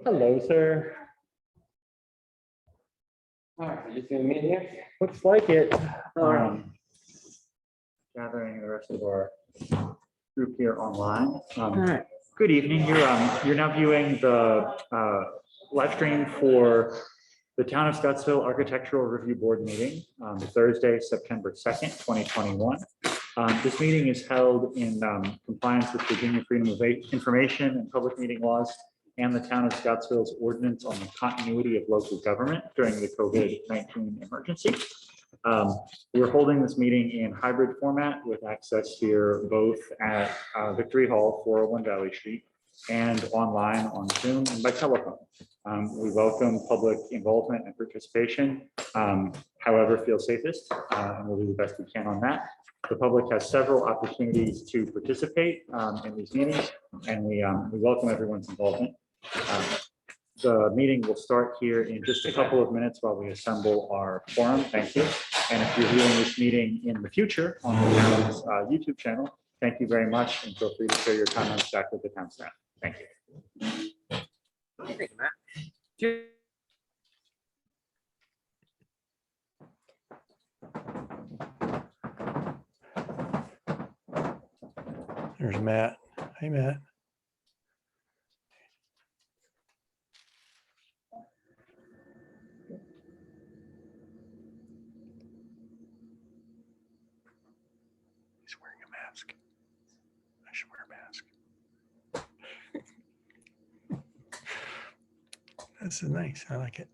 Hello, sir. All right, you see me here? Looks like it. All right. Gathering the rest of our group here online. All right. Good evening. You're now viewing the live stream for the Town of Scottsville Architectural Review Board meeting on Thursday, September 2nd, 2021. This meeting is held in compliance with Virginia Freedom of Information and public meeting laws and the Town of Scottsville's ordinance on the continuity of local government during the COVID-19 emergency. We're holding this meeting in hybrid format with access here both at Victory Hall, 401 Valley Street, and online on Zoom and by telephone. We welcome public involvement and participation, however feel safest, and we'll do the best we can on that. The public has several opportunities to participate in these meetings, and we welcome everyone's involvement. The meeting will start here in just a couple of minutes while we assemble our quorum. Thank you. And if you're viewing this meeting in the future on the town's YouTube channel, thank you very much, and feel free to share your comments back with the town staff. Thank you. Thank you, Matt. There's Matt. Hey, Matt. He's wearing a mask. I should wear a mask. This is nice. I like it.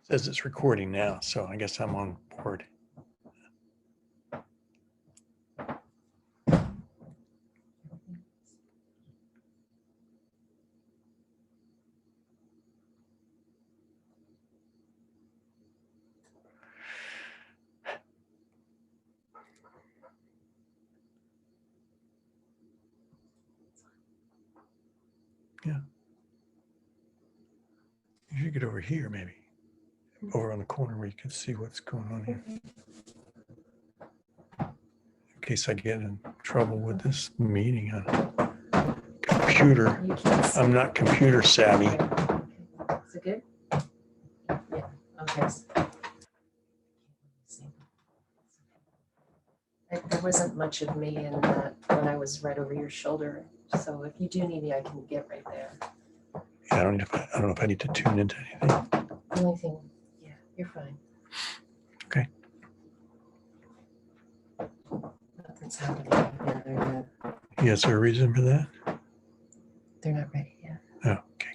Says it's recording now, so I guess I'm on board. Yeah. You should get over here, maybe. Over on the corner where you can see what's going on here. In case I get in trouble with this meeting on computer. I'm not computer savvy. Is it good? Yeah, okay. There wasn't much of me in that when I was right over your shoulder. So if you do need me, I can get right there. Yeah, I don't know if I need to tune into anything. The only thing, yeah, you're fine. Okay. Nothing's happening. Yeah, Yeah, is there a reason for that? they're not ready yet. Oh, okay.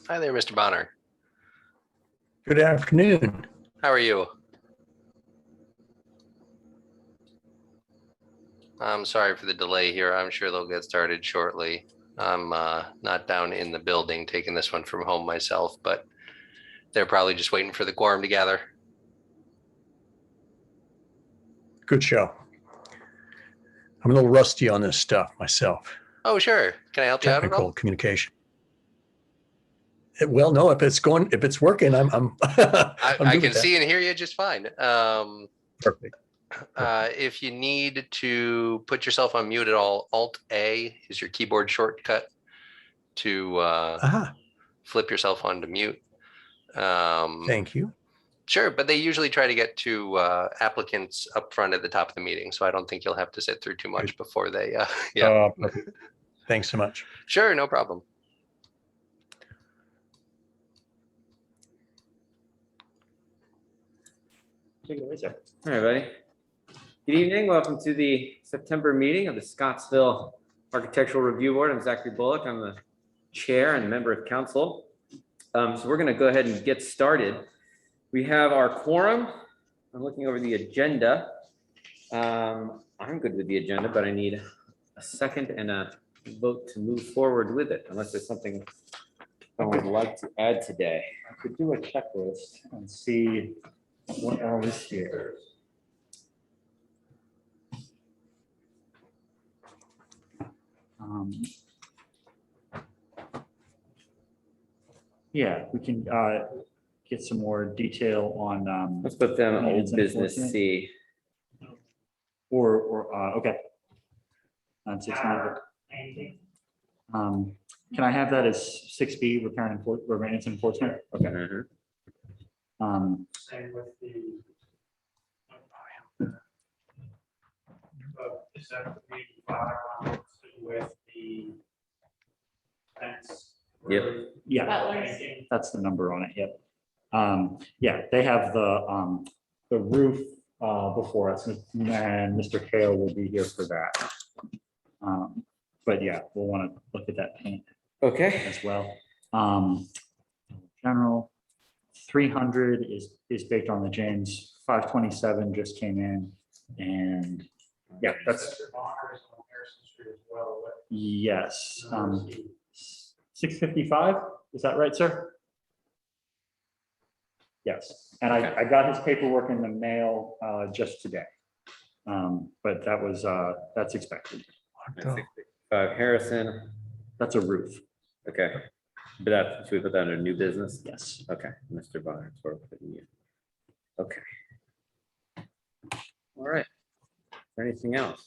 Hi there, Mr. Bonner. Good afternoon. How are you? I'm sorry for the delay here. I'm sure they'll get started shortly. I'm not down in the building taking this one from home myself, but they're probably just waiting for the quorum to gather. Good show. I'm a little rusty on this stuff myself. Oh, sure. Can I help you out at Technical all? communication. Well, no, if it's working, I'm I good can with that. see and hear you just fine. Perfect. If you need to put yourself on mute at all, Alt-A is your keyboard shortcut to Ah, flip yourself onto mute. thank you. Sure, but they usually try to get to applicants up front at the top of the meeting, so I don't think you'll have to sit through too much before they, yeah. Perfect. Thanks so much. Sure, no problem. Take it away, sir. All right, everybody. Good evening. Welcome to the September meeting of the Scottsville Architectural Review Board. I'm Zachary Bullock. I'm the chair and member of council. So we're going to go ahead and get started. We have our quorum. I'm looking over the agenda. I'm good with the agenda, but I need a second and a vote to move forward with it, unless there's something I would like to add today. I could do a checklist and see what all is here. Yeah, we can get some more detail on Let's put them Maintenance old business enforcement. C. okay. On 6.9. Can I have that as 6B, repair and maintenance enforcement? Okay. Mhm. Same with the. Is that the fire with the fence? Yep. Yeah, that's the number on it. Yep. Yeah, they have the roof before us, and Mr. Kale will be here for that. But yeah, we'll want to look at that paint Okay. as well. General 300 is baked on the James. 527 just came in, and yeah, that's yes. 655, is that right, sir? Yes, and I got his paperwork in the mail just today. But that was that's expected. Harrison. That's a roof. Okay. But that, should we put that under new business? Yes. Okay, Mr. Bonner. We're putting you. Okay. All right. Is there anything else?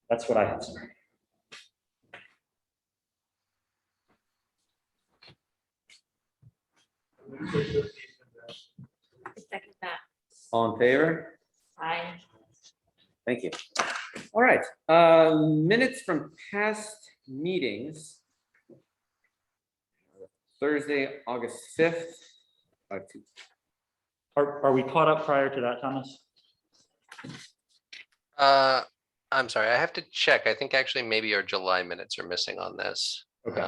That's what I have, sir. Second that. All in favor? Aye. Thank you. All right, minutes from past meetings. Thursday, August 5th. Are we caught up prior to that, Thomas? I'm sorry, I have to check. I think actually maybe our July minutes are missing on this. Okay.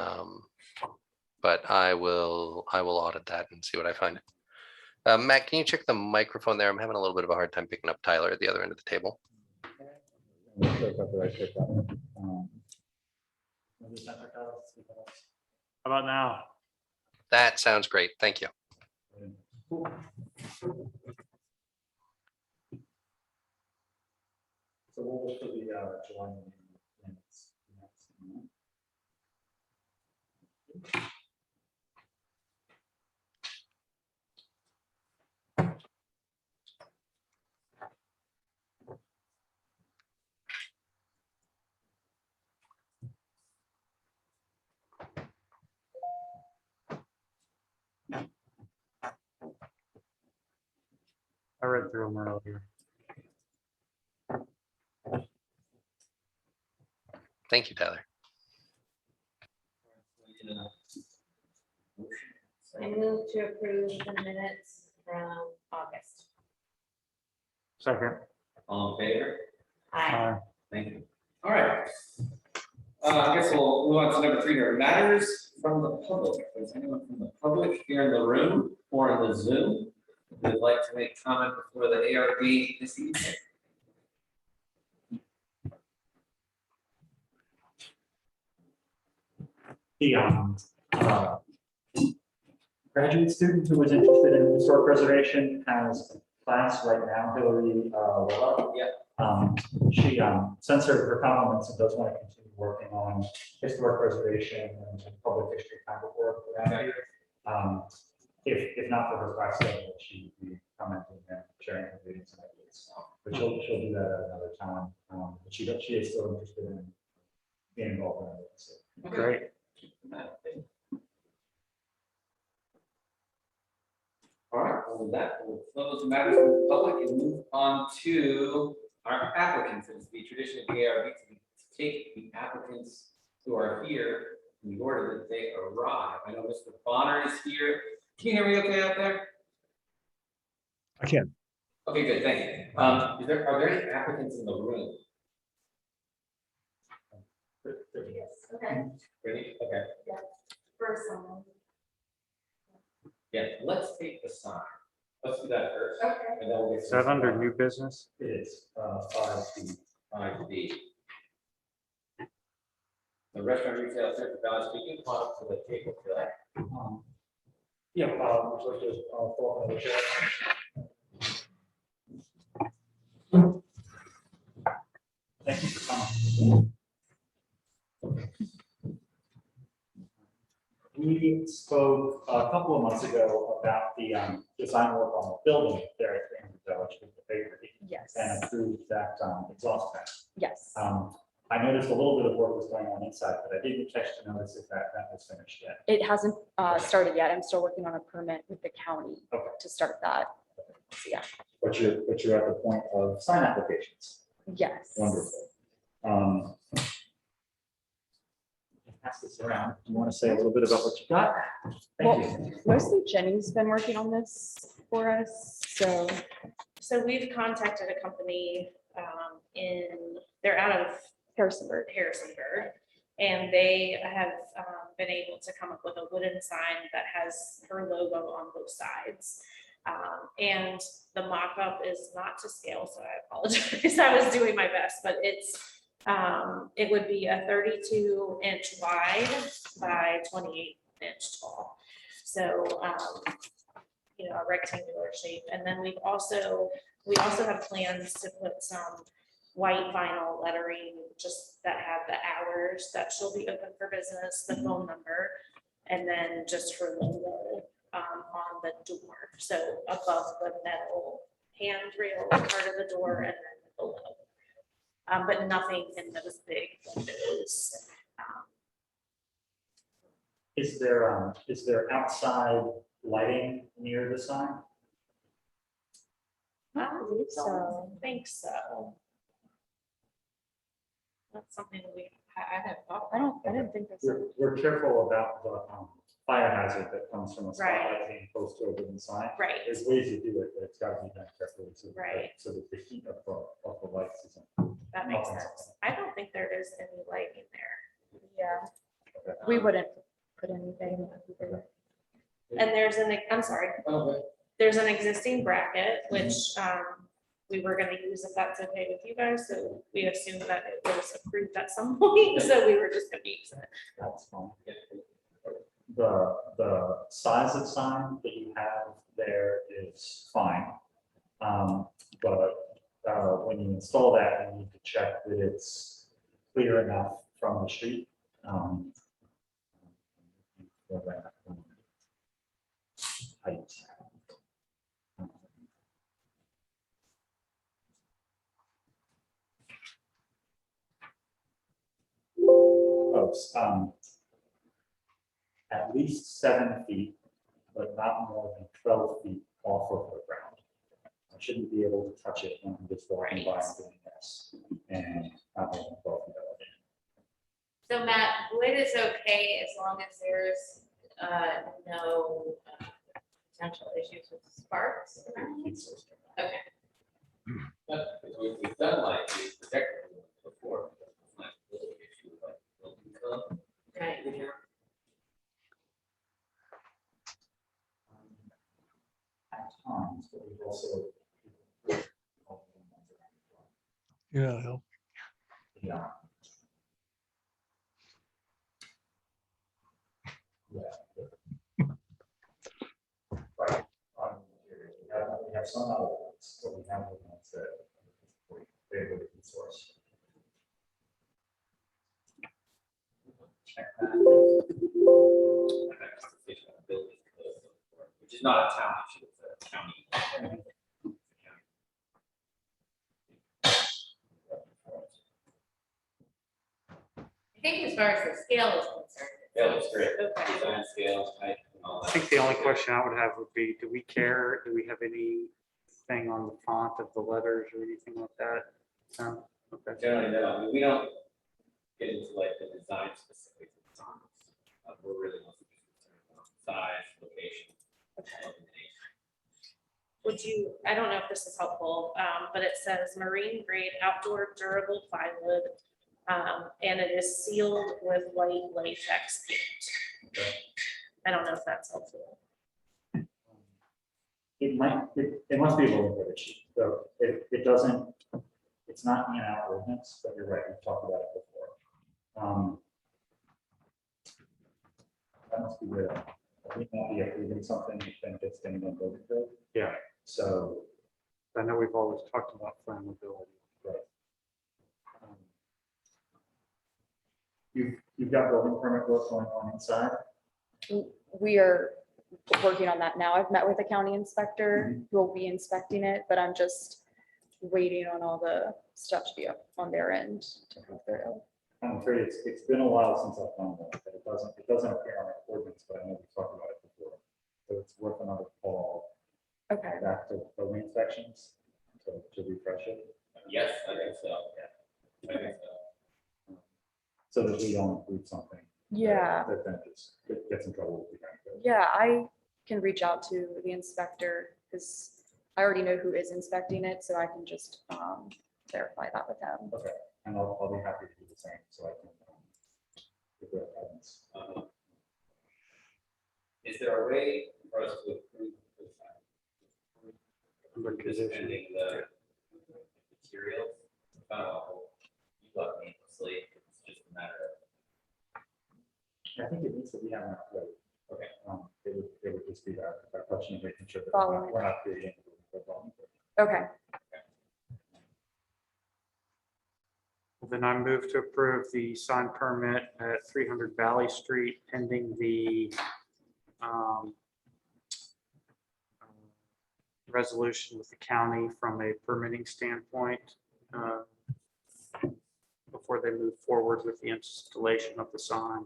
But I will audit that and see what I find. Matt, can you check the microphone there? I'm having a little bit of a hard time picking up Tyler at the other end of the table. How about now? That sounds great. Thank you. So we'll look for the July minutes. I read through them earlier. Thank you, Tyler. I move to approve the minutes from August. Second. All in favor? Aye. Thank you. All right. I guess we'll move on to number 3 here. Matters from the public. Is anyone from the public here in the room or in the Zoom who would like to make comment before the ARB this evening? The graduate student who was interested in historic preservation has class right now, Hillary Willa. She sends her compliments and does want to continue working on historic preservation and public history kind of work around here. If not for her class schedule, she would be commenting and sharing her views and ideas. minutes. But she'll do that at another time. But she is still interested in being involved in it. So. Great. All right, well, with that, we'll close matters from the public and move on to our applicants. It's the tradition of the ARB to take the applicants who are here in the order that they arrive. I know Mr. Bonner is here. Can you hear me okay out there? I can. Okay, good, thank you. Are there any applicants in the room? Yes, okay, Ready? Okay, first someone. yeah, let's take the sign. Let's do that first. Okay. And then we'll get. Is that under new business? It is 5 feet. 5D. The restaurant retail center, Valley Street, you can come up to the table if you like. Yeah, so just pull up another chair. Thank you for coming. We spoke a couple of months ago about the design work on the building there at the Village with the bakery Yes, and approved that exhaust fan. yes. I noticed a little bit of work was going on inside, but I didn't catch to notice if that was finished yet. It hasn't started yet. I'm still working on a permit with the county Okay. to start that. So, yeah, But you're at the point of sign applications. yes. Wonderful. Pass this around. Do you want to say a little bit about what you got? Thank you. Mostly Jenny's been working on this for us, so So we've contacted a company they're out of Harrisonburg. Harrisonburg. And they have been able to come up with a wooden sign that has her logo on both sides. And the mock-up is not to scale, so I apologize. I was doing my best, but it would be a 32-inch wide by 28-inch tall. So, a rectangular shape. And then we also have plans to put some white vinyl lettering, just that have the hours that she'll be open for business, the phone number, and then just her logo on the door. So above the metal handrail part of the door and then below. But nothing in those big windows. Is there outside lighting near the sign? I don't think so. That's something I had thought. I didn't think that's. We're careful about the fire hazard that comes from a Right. spotlight being close to a wooden sign. Right, There's ways to do it, but it's got to be done carefully Right. so that the heat of the lights isn't. that makes sense. I don't think there is any lighting there. Yeah, we wouldn't put anything. And I'm sorry, there's an existing bracket, which we were gonna use if that's okay with you guys, so we assumed that it was approved at some point, so we were just gonna use it. That's fine. The size of sign that you have there is fine. But when you install that, you need to check that it's clear enough from the street. For that, height. At least 7 feet, but not more than 12 feet off of the ground. I shouldn't be able to touch it when I'm just walking by and doing this. And not more than 12 feet out. So Matt, wood is okay as long as there's no potential issues with sparks around? Okay. We've done like these protectors before. It's not a little issue, but building code. Right. At times, but we've also. Yeah, help. Yeah. Yeah. Right. We have some other ones, but we have the ones that they would be source. Check that. I've had a conversation on building code, which is not a town issue, it's a county. think as far as the scale is concerned. Yeah, looks great. Okay. Design scale, height, and all I that. think the only question I would have would be, do we care? Do we have anything on the font of the letters or anything like that? No? Okay. Generally, no, I mean, we don't get into like the design specifics of the signs. We're really mostly concerned about size, location. Would you, I don't know if this is helpful, but it says marine grade outdoor durable plywood. And it is sealed with white latex paint. I don't know if that's helpful. It must be a little bit, so it doesn't, it's not in our ordinance, but you're right, we've talked about it before. That must be weird. We might be approving something that then gets things on building code. Yeah. So, I know we've always talked about flammability. right. You've got building permit work going on inside. We are working on that now. I've met with the county inspector who will be inspecting it, but I'm just waiting on all the stuff to be up on their end to come through. I'm afraid it's been a while since I've done that, but it doesn't appear on our ordinance, but I know we talked about it before. So it's worth another call Okay, back to building inspections to refresh it. Yes, I think so, yeah. I think so. So that we don't include something. yeah, That then just gets in trouble with the county code. yeah, I can reach out to the inspector because I already know who is inspecting it, so I can just verify that with him. Okay, and I'll be happy to do the same, so I can. Give the evidence. Is there a way for us to approve this? Under Just condition. pending the materials? You left needlessly, it's just a matter of. I think it needs to be on our code. Okay. It would just be that question of making sure that Following. we're not creating. a problem. Okay, Well, then I move to approve the sign permit at 300 Valley Street pending the resolution with the county from a permitting standpoint before they move forward with the installation of the sign.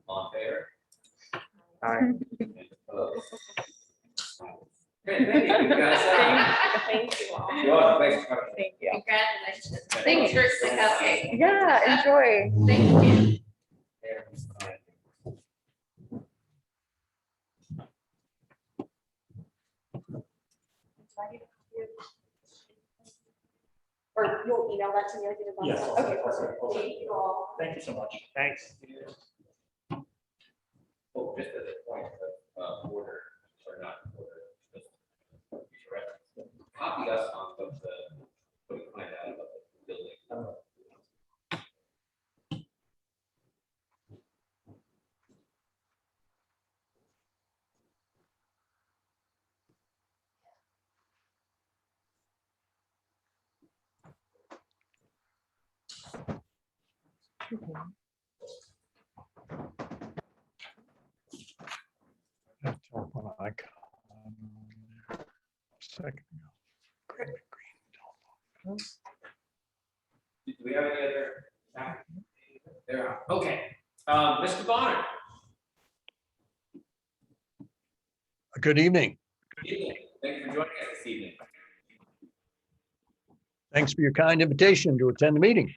On favor? Aye. And opposed? Great, thank you, you guys. Thank you all. You're welcome. Thanks for coming. thank you. Congratulations. Thank Thanks for the cupcake. Yeah, enjoy. Thank you. Or you'll email that to me like you did last Yes, time? I'll send- Okay, I'll send- perfect. I'll send- Thank you all. Thank you so much. Thanks. Oh, just as a point of order, or not order, just future reference. Copy us on what we find out about the building. That telephone icon. Second. Do we have any other? There are, okay. Mr. Bonner. Good evening. Good evening. Thank you for joining us this evening. Thanks for your kind invitation to attend the meeting.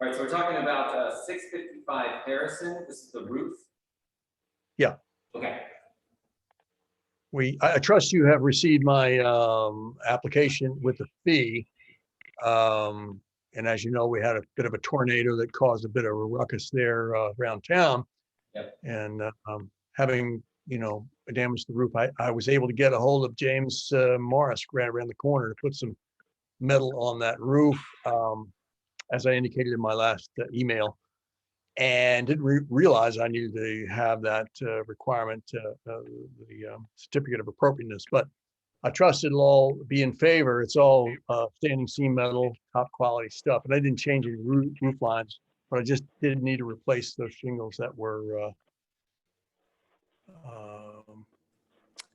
All right, so we're talking about 655 Harrison. This is the roof. Yeah. Okay. I trust you have received my application with the fee. And as you know, we had a bit of a tornado that caused a bit of a ruckus there around town. Yep. And having, damaged the roof, I was able to get a hold of James Morris right around the corner to put some metal on that roof, as I indicated in my last email. And didn't realize I needed to have that requirement, the certificate of appropriateness, but I trust it'll all be in favor. It's all standing seam metal, top quality stuff. And I didn't change any roof lines, but I just did need to replace those shingles that were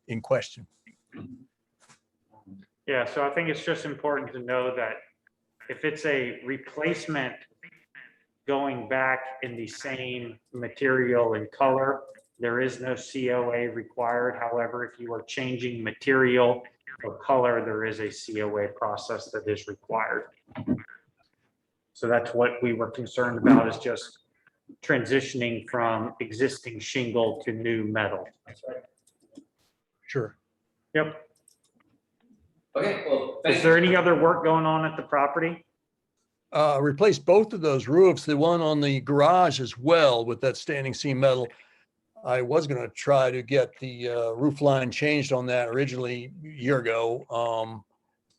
in question. Yeah, so I think it's just important to know that if it's a replacement going back in the same material and color, there is no COA required. However, if you are changing material or color, there is a COA process that is required. So that's what we were concerned about, is just transitioning from existing shingle to new metal. Sure. Yep. Okay, well, Is there any other work going on at the property? Replaced both of those roofs, the one on the garage as well with that standing seam metal. I was gonna try to get the roof line changed on that originally a year ago.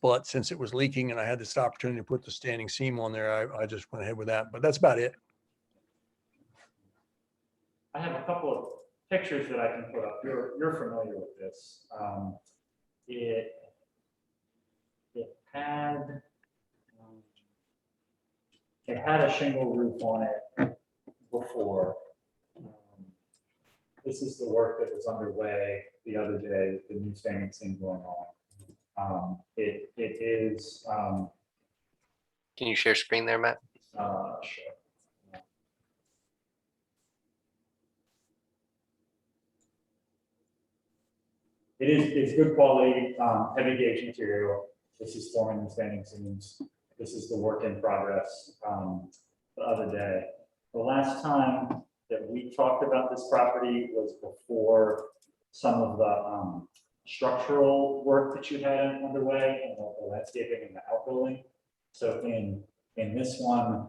But since it was leaking and I had this opportunity to put the standing seam on there, I just went ahead with that, but that's about it. I have a couple of pictures that I can put up. You're familiar with this. It had, it had a shingle roof on it before. This is the work that was underway the other day with the new standing seam going on. It is, Can you share screen there, Matt? sure. It's good quality, heavy gauge material. This is forming the standing seams. This is the work in progress, the other day. The last time that we talked about this property was before some of the, structural work that you had underway and the landscaping and the outbuilding. So in this one,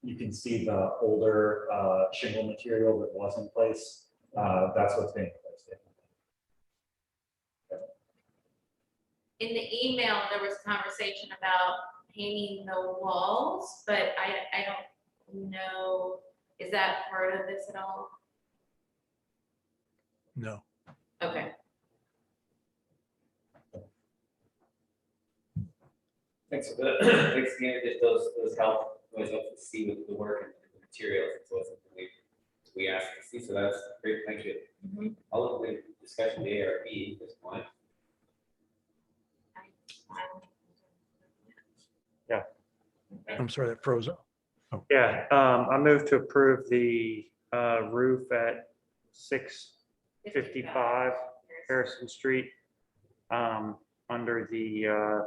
you can see the older, shingle material that was in place. That's what's being replaced. In the email, there was conversation about painting the walls, but I don't know, is that part of this at all? No. Okay. Thanks for the, thanks again, that those help, always help to see with the work and the materials. It's always something we asked to see, so that's great, thank you. Mhm. I'll look at the discussion of the ARP at this point. I'm sorry, that froze up. Yeah, I move to approve the roof at 655 Harrison Street, under the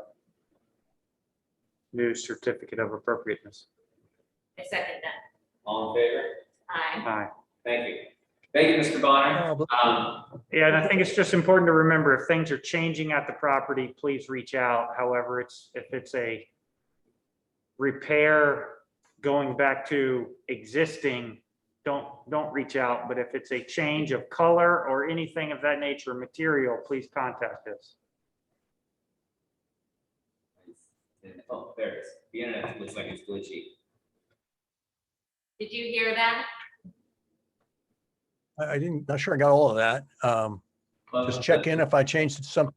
new certificate of appropriateness. I second that. All in favor? Aye. Aye. Thank you. Thank you, Mr. Bonner. Yeah, and I think it's just important to remember, if things are changing at the property, please reach out. However, if it's a repair going back to existing, don't reach out. But if it's a change of color or anything of that nature, material, please contact us. Oh, there it is. The internet looks like it's glitchy. Did you hear that? I didn't, not sure I got all of that. Just check in if I changed something.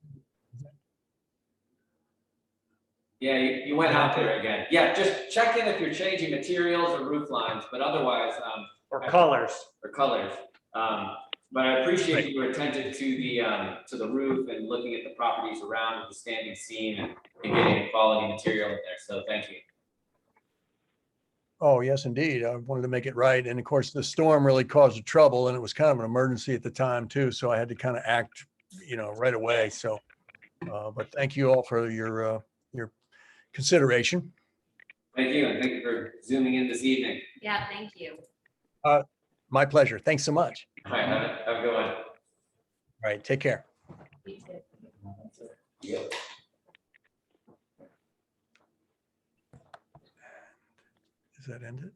Yeah, you went out there again. Yeah, just check in if you're changing materials or roof lines, but otherwise, Or colors. or colors. But I appreciate you were attentive to the roof and looking at the properties around the standing seam and getting a quality material in there. So thank you. Oh, yes, indeed. I wanted to make it right. And of course, the storm really caused the trouble and it was kind of an emergency at the time too. So I had to kind of act, right away. So, but thank you all for your consideration. Thank you, and thank you for zooming in this evening. Yeah, thank you. My pleasure. Thanks so much. All right, have a good one. All right, take care. You too. Yep. Does that end it?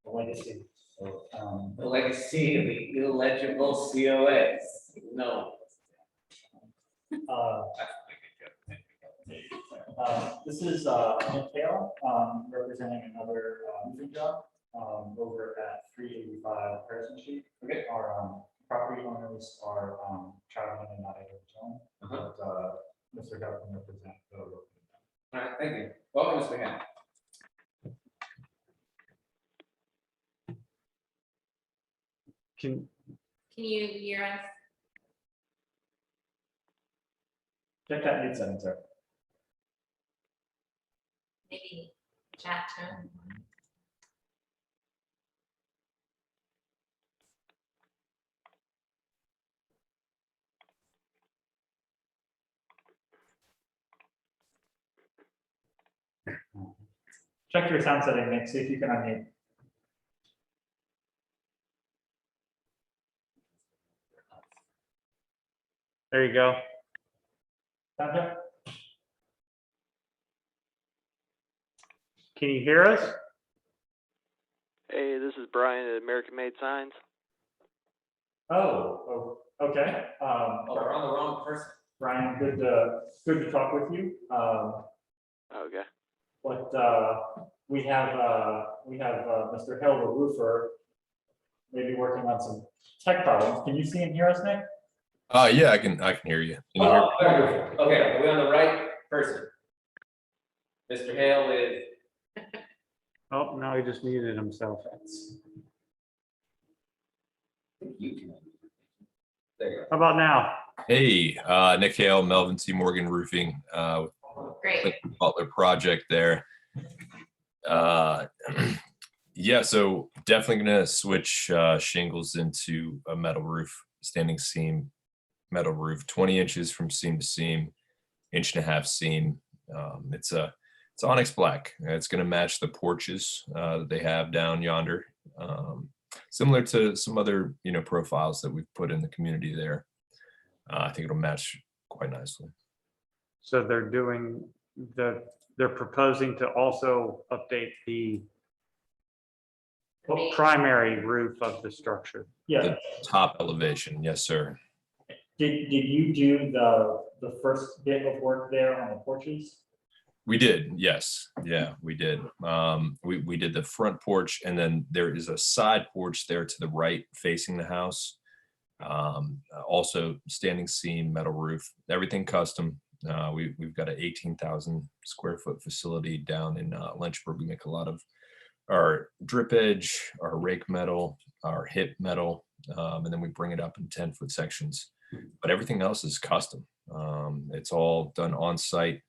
Legacy. The legacy of the illegible COAs. No. This is Nick Hale, representing another roofing job over at 385 Harrison Street. Okay. Our property owners are traveling and not able to join, but Mr. Hale can represent the roofing. All right, thank you. Welcome, Mr. Ham. Can, Can you hear us? Check that mute setting, sir. Maybe chat tone. Check your sound setting, Nick, see if you can unmute. there you go. Sound check? Can you hear us? Hey, this is Brian at American Made Signs. Oh, okay. Oh, we're on the wrong person. Brian, good to talk with you. Okay. But we have Mr. Hill, the roofer, maybe working on some tech problems. Can you see and hear us, Nick? Yeah, I can hear you. Can you hear me? Wonderful. Okay, are we on the right person? Mr. Hale is. Oh, no, he just muted himself. You can. There you How about now? Hey, Nick Hale, Melvin C. Morgan Roofing, Great. Butler project there. Yeah, so definitely gonna switch shingles into a metal roof, standing seam metal roof, 20 inches from seam to seam, 1.5-inch seam. It's onyx black. It's gonna match the porches that they have down yonder, similar to some other profiles that we've put in the community there. I think it'll match quite nicely. So they're proposing to also update the primary roof of the structure. Yeah. The top elevation, yes, sir. Did you do the first bit of work there on the porches? We did, yes. Yeah, we did. We did the front porch, and then there is a side porch there to the right facing the house. Also standing seam metal roof, everything custom. We've got an 18,000 square foot facility down in Lynchburg. We make a lot of our drip edge, our rake metal, our hip metal, and then we bring it up in 10-foot sections. But everything else is custom. It's all done on site.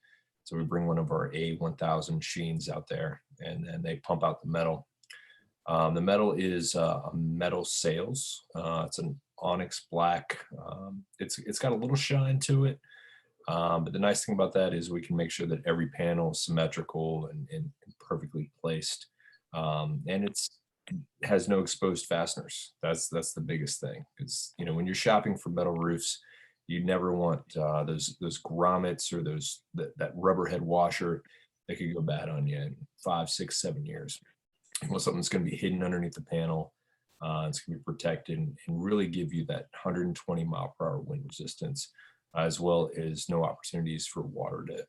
So we bring one of our A1000 sheens out there, and then they pump out the metal. The metal is a metal sails. It's an onyx black. It's got a little shine to it. But the nice thing about that is we can make sure that every panel is symmetrical and perfectly placed. And it has no exposed fasteners. That's the biggest thing. Because when you're shopping for metal roofs, you never want those grommets or that rubber head washer that could go bad on you in 5, 6, 7 years. You want something that's going to be hidden underneath the panel. It's going to be protected and really give you that 120 mile per hour wind resistance, as well as no opportunities for water to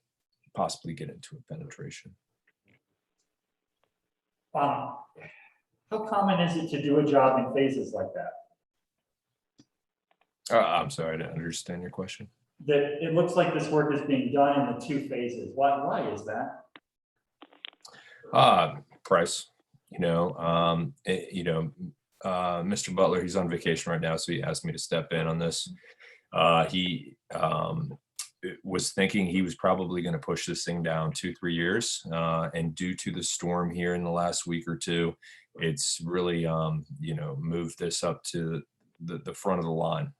possibly get into a penetration. How common is it to do a job in phases like that? I'm sorry, I didn't understand your question. That it looks like this work is being done in the 2 phases. Why is that? Price. Mr. Butler, he's on vacation right now, so he asked me to step in on this. He was thinking he was probably going to push this thing down 2-3 years, and due to the storm here in the last week or two, it's really moved this up to the front of the line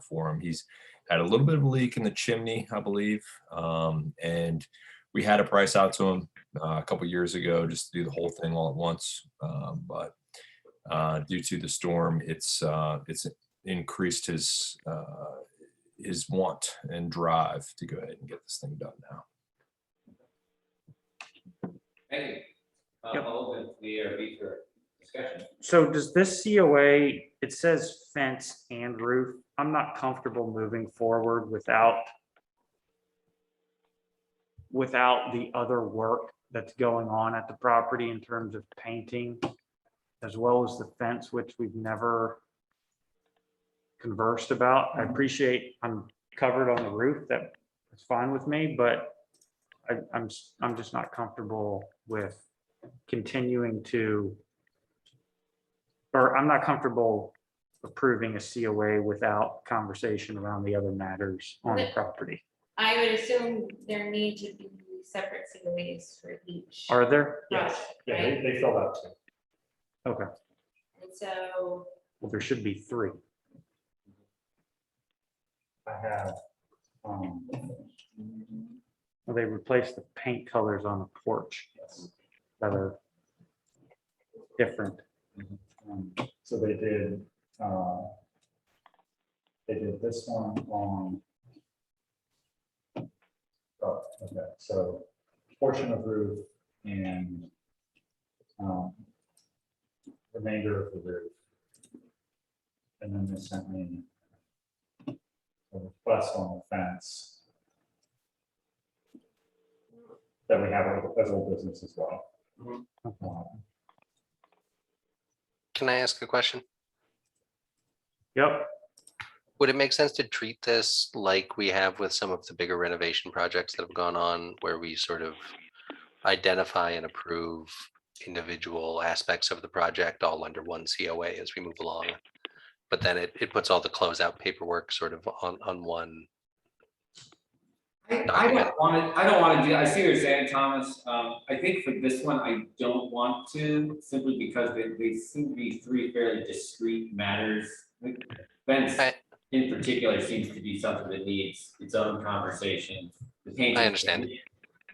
for him. He's had a little bit of a leak in the chimney, I believe, and we had a price out to him a couple years ago just to do the whole thing all at once, but due to the storm, it's increased his want and drive to go ahead and get this thing done now. Thank you. Yep. I'll open the ARB for Discussion. So does this COA, it says fence and roof. I'm not comfortable moving forward without the other work that's going on at the property in terms of painting, as well as the fence, which we've never conversed about. I appreciate I'm covered on the roof. That's fine with me, but I'm just not comfortable with continuing to, or I'm not comfortable approving a COA without conversation around the other matters on the property. I would assume there need to be separate COAs for each. Are there? Yes, project, yeah, right? they filled out too. Okay, And so, well, there should be 3. I have, Well, they replaced the paint colors on the porch that are different. so they did this one on. Oh, okay, so portion of roof and remainder of the roof. And then they sent me a request on the fence that we have as old business as well. Can I ask a question? Yep, Would it make sense to treat this like we have with some of the bigger renovation projects that have gone on, where we sort of identify and approve individual aspects of the project all under one COA as we move along? But then it puts all the closeout paperwork sort of on one. I don't want to do, I see what you're saying, Thomas. I think for this one, I don't want to, simply because they seem to be 3 fairly discrete matters. Like, fence in particular seems to be something that needs its own conversation. The painting. I understand.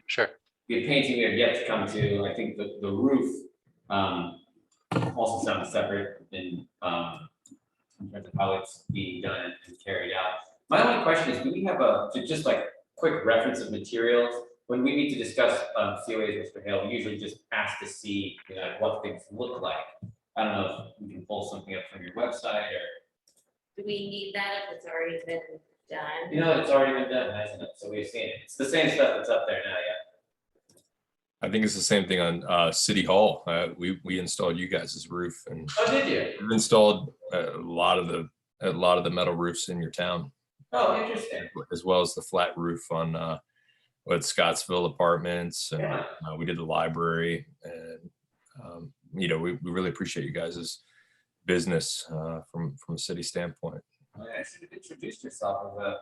Sure. The painting we have yet to come to. I think the roof also sounds separate in terms of how it's being done and carried out. My only question is, do we have just like quick reference of materials? When we need to discuss COAs, Mr. Hale, we usually just ask to see, you know, what things look like. I don't know if we can pull something up from your website, or do we need that if it's already been done? you know, it's already been done, hasn't it? So we've seen it. It's the same stuff that's up there now, yeah. I think it's the same thing on City Hall. We installed you guys' roof, and Oh, did you? we've installed a lot of the metal roofs in your town, Oh, interesting. as well as the flat roof on with Scottsville Apartments, and Yeah. we did the library, and you know, we really appreciate you guys' business from a city standpoint. Oh, yeah, I should have introduced yourself as a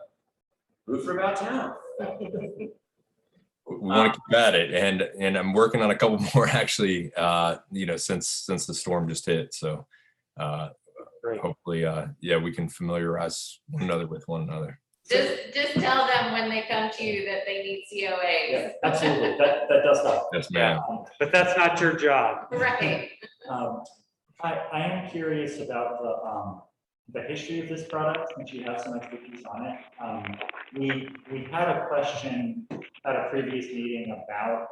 roofer about town. We want to keep at it, and I'm working on a couple more actually, you know, since the storm just hit. So hopefully, yeah, we can familiarize one another with one another. Just tell them when they come to you that they need COAs. Yeah, absolutely, that does help. Yes, ma'am. but that's not your job. Right. I am curious about the history of this product, since you have some expertise on it. We had a question at a previous meeting about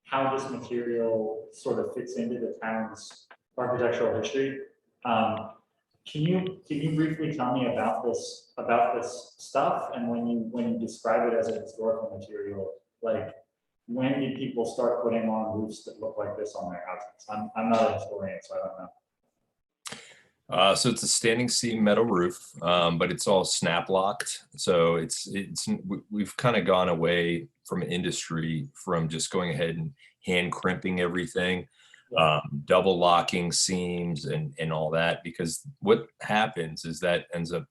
how this material sort of fits into the town's architectural history. Can you briefly tell me about this stuff, and when you describe it as a historical material, like when did people start putting on roofs that look like this on their houses? I'm not a historian, so I don't know. So it's a standing seam metal roof, but it's all snap locked. So we've kind of gone away from industry from just going ahead and hand crimping everything, double locking seams and all that, because what happens is that ends up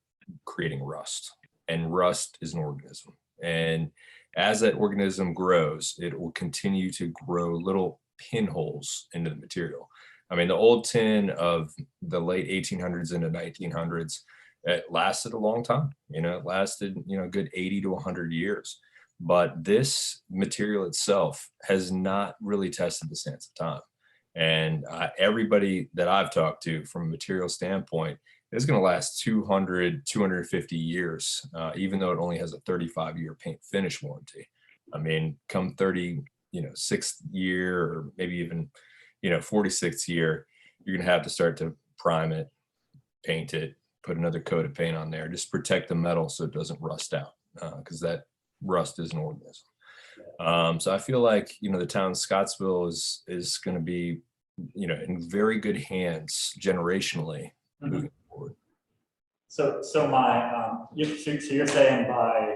creating rust, and rust is an organism. And as that organism grows, it will continue to grow little pinholes into the material. I mean, the old tin of the late 1800s into 1900s, it lasted a long time. You know, it lasted, you know, a good 80 to 100 years. But this material itself has not really tested the sands of time. And everybody that I've talked to from a material standpoint is going to last 200, 250 years, even though it only has a 35-year paint finish warranty. I mean, come 36th year, or maybe even, you know, 46th year, you're gonna have to start to prime it, paint it, put another coat of paint on there, just protect the metal so it doesn't rust out, because that rust is an organism. So I feel like, the town of Scottsville is going to be, in very good hands generationally moving forward. So you're saying by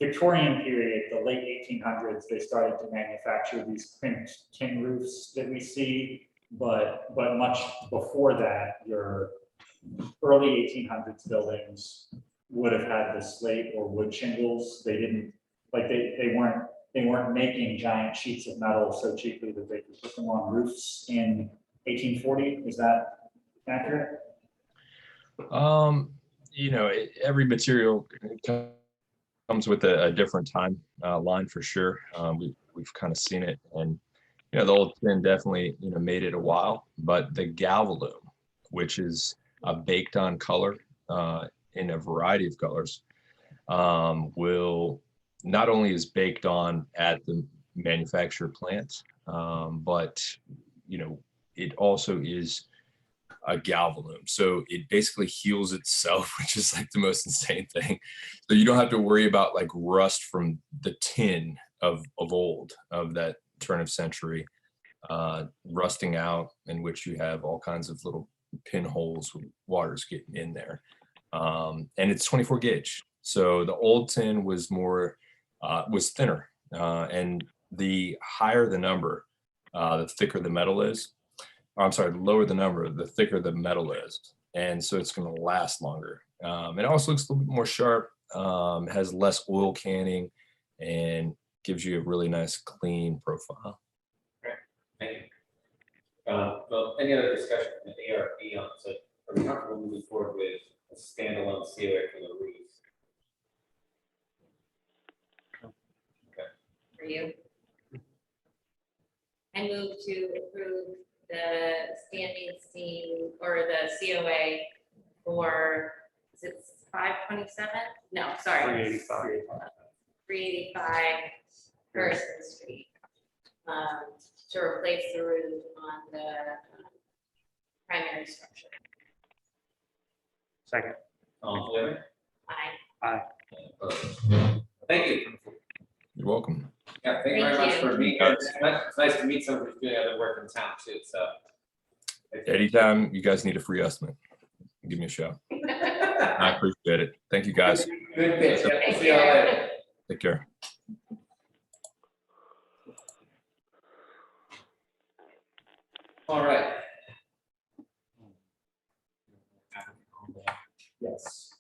Victorian period, the late 1800s, they started to manufacture these crimped tin roofs that we see, but much before that, your early 1800s buildings would have had the slate or wood shingles. They didn't, like they weren't making giant sheets of metal so cheaply that they could put them on roofs in 1840. Is that accurate? Every material comes with a different time line for sure. We've kind of seen it, and the old tin definitely made it a while. But the Galvalume, which is a baked on color in a variety of colors, will not only is baked on at the manufacturer plant, but it also is a Galvalume. So it basically heals itself, which is like the most insane thing. So you don't have to worry about like rust from the tin of old, of that turn of century, rusting out, in which you have all kinds of little pinholes with waters getting in there. And it's 24 gauge. So the old tin was thinner, and the higher the number, the thicker the metal is. I'm sorry, the lower the number, the thicker the metal is. And so it's going to last longer. It also looks a little bit more sharp, has less oil canning, and gives you a really nice clean profile. Thank you. Well, any other discussion from the ARB on, so are we comfortable moving forward with a standalone COA for the roof? For you. I move to approve the standing seam or the COA for, is it 527? No, sorry. 385 Harrison Street. To replace the roof on the primary structure. Second. All in favor? Aye. Thank you. You're welcome. Yeah, thank you very much for being here. It's nice to meet someone who's doing other work in town too, so. Anytime you guys need a free estimate, give me a shout. I appreciate it. Thank you, guys. Good pitch. Yeah, see you all later. Take care. All right. Yes.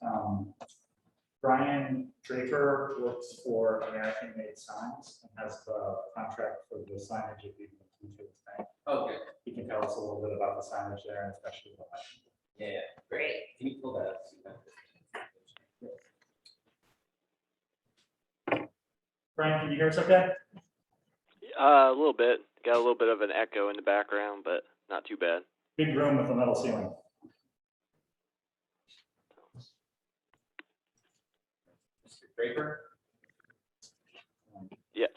Brian Draper works for American Made Signs and has the contract for the signage of the tonight. Okay. He can tell us a little bit about the signage there, and especially the lighting. Yeah, Great. can you pull that up? Brian, can you hear us okay? A little bit. Got a little bit of an echo in the background, but not too bad. Big room with a metal ceiling. Mr. Draper? Yes.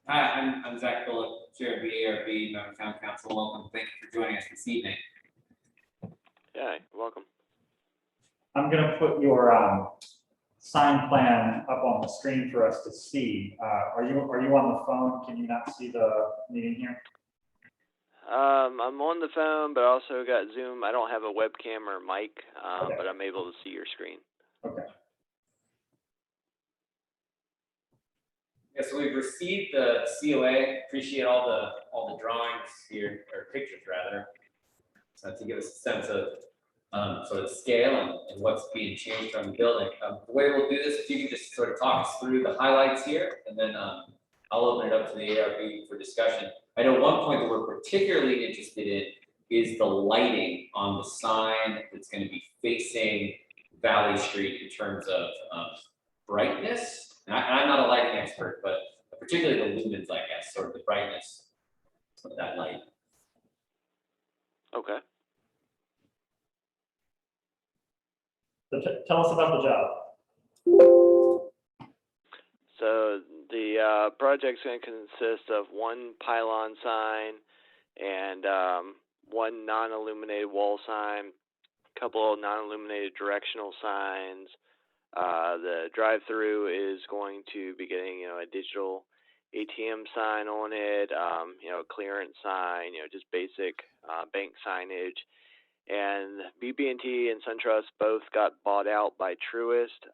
Hi, I'm Zach Bullock, Chair of the ARB, member of Town Council. Welcome. Thank you for joining us this evening. Yeah, you're welcome. I'm gonna put your sign plan up on the screen for us to see. Are you on the phone? Can you not see the meeting here? I'm on the phone, but I also got Zoom. I don't have a webcam or mic, Okay. but I'm able to see your screen. Okay. Yeah, so we've received the COA. Appreciate all the drawings here, or pictures rather, so to give us a sense of sort of scale and what's being changed from the building. The way we'll do this, if you can just sort of talk us through the highlights here, and then I'll open it up to the ARB for discussion. I know one point that we're particularly interested in is the lighting on the sign that's going to be facing Valley Street in terms of brightness. And I'm not a lighting expert, but particularly the lumens, I guess, sort of the brightness of that light. Okay. So tell us about the job. So the project's going to consist of one pylon sign and one non-illuminated wall sign, couple of non-illuminated directional signs. The drive-through is going to be getting, a digital ATM sign on it, a clearance sign, just basic bank signage. And BB&T and SunTrust both got bought out by Truist,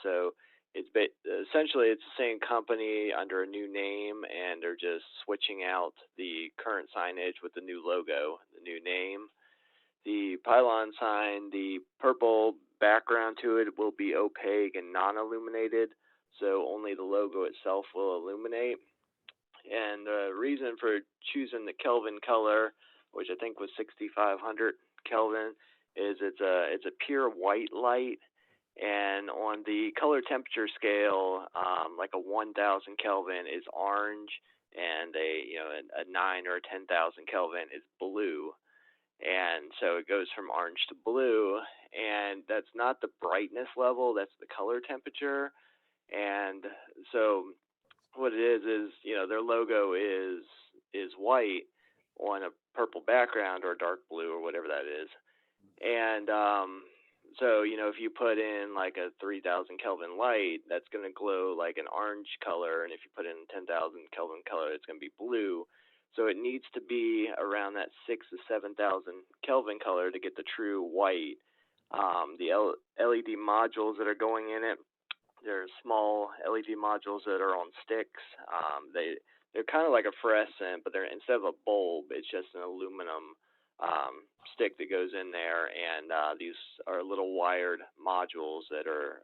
so essentially it's the same company under a new name, and they're just switching out the current signage with the new logo, the new name. The pylon sign, the purple background to it will be opaque and non-illuminated, so only the logo itself will illuminate. And the reason for choosing the Kelvin color, which I think was 6,500 Kelvin, is it's a pure white light, and on the color temperature scale, like a 1,000 Kelvin is orange, and a 9 or a 10,000 Kelvin is blue. And so it goes from orange to blue, and that's not the brightness level, that's the color temperature. And so what it is their logo is white on a purple background or dark blue or whatever that is. And so if you put in like a 3,000 Kelvin light, that's going to glow like an orange color, and if you put in 10,000 Kelvin color, it's going to be blue. So it needs to be around that 6,000 to 7,000 Kelvin color to get the true white. The LED modules that are going in it, they're small LED modules that are on sticks. They're kind of like a fluorescent, but they're instead of a bulb, it's just an aluminum stick that goes in there, and these are little wired modules that are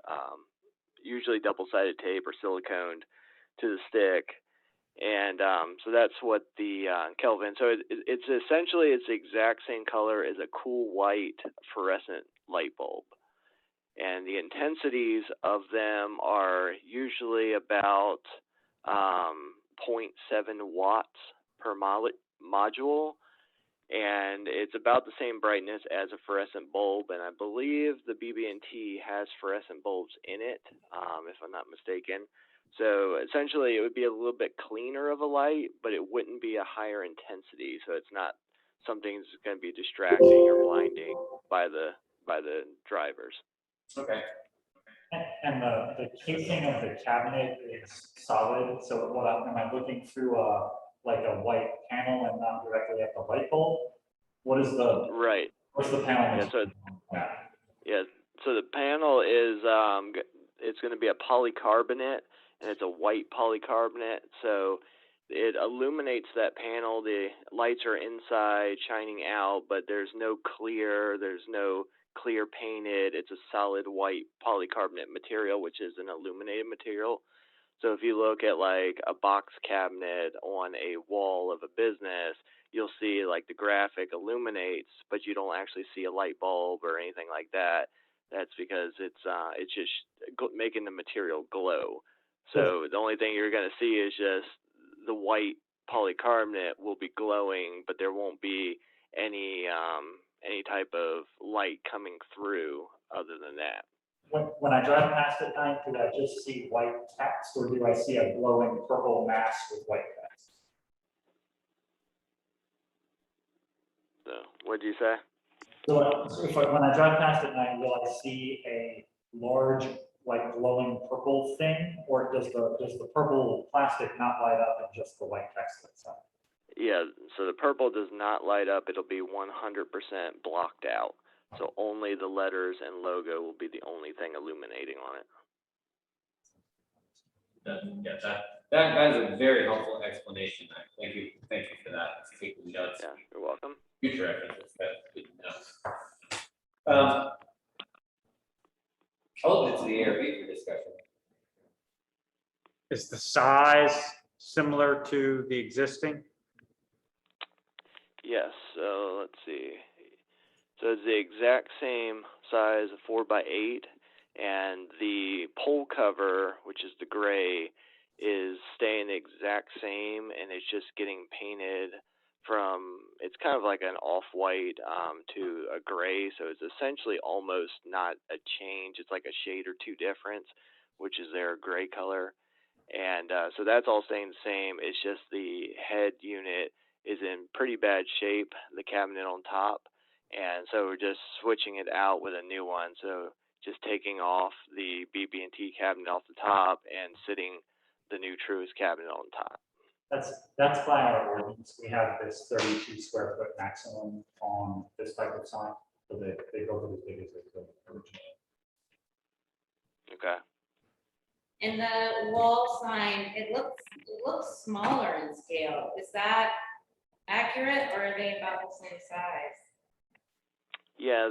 usually double-sided tape or siliconed to the stick. And so that's what the Kelvin. So it's essentially the exact same color as a cool white fluorescent light bulb. And the intensities of them are usually about 0.7 watts per module. And it's about the same brightness as a fluorescent bulb. And I believe the BB&T has fluorescent bulbs in it, if I'm not mistaken. So essentially it would be a little bit cleaner of a light, but it wouldn't be a higher intensity. So it's not something that's going to be distracting or blinding by the drivers. Okay. And the casing of the cabinet is solid, so am I looking through like a white panel and not directly at the light bulb? What's the panel? So the panel is it's going to be a polycarbonate, and it's a white polycarbonate, so it illuminates that panel. The lights are inside shining out, but there's no clear painted. It's a solid white polycarbonate material, which is an illuminated material. So if you look at like a box cabinet on a wall of a business, you'll see like the graphic illuminates, but you don't actually see a light bulb or anything like that. That's because it's just making the material glow. So the only thing you're going to see is just the white polycarbonate will be glowing, but there won't be any type of light coming through other than that. When I drive past at night, do I just see white text, or do I see a glowing purple mass with white text? So what did you say? So when I drive past at night, will I see a large, like glowing purple thing, or does the purple plastic not light up and just the white text itself? Yeah, so the purple does not light up. It'll be 100% blocked out. So only the letters and logo will be the only thing illuminating on it. That is a very helpful explanation. Thank you for that. Taking notes. Yeah, you're welcome. Future references. That's good to know. I'll open it to the ARB for discussion. Is the size similar to the existing? Yes, so let's see. So it's the exact same size, 4x8, and the pole cover, which is the gray, is staying the exact same, and it's just getting painted from, it's kind of like an off-white to a gray, so it's essentially almost not a change. It's like a shade or two difference, which is their gray color. And so that's all staying the same. It's just the head unit is in pretty bad shape, the cabinet on top. And so we're just switching it out with a new one. So just taking off the BB&T cabinet off the top and sitting the new Truist cabinet on top. That's by our ordinance. We have this 32 square foot maximum on this type of sign, so they go as big as they could originally. Okay. And the wall sign, it looks smaller in scale. Is that accurate, or are they about the same size? Yeah,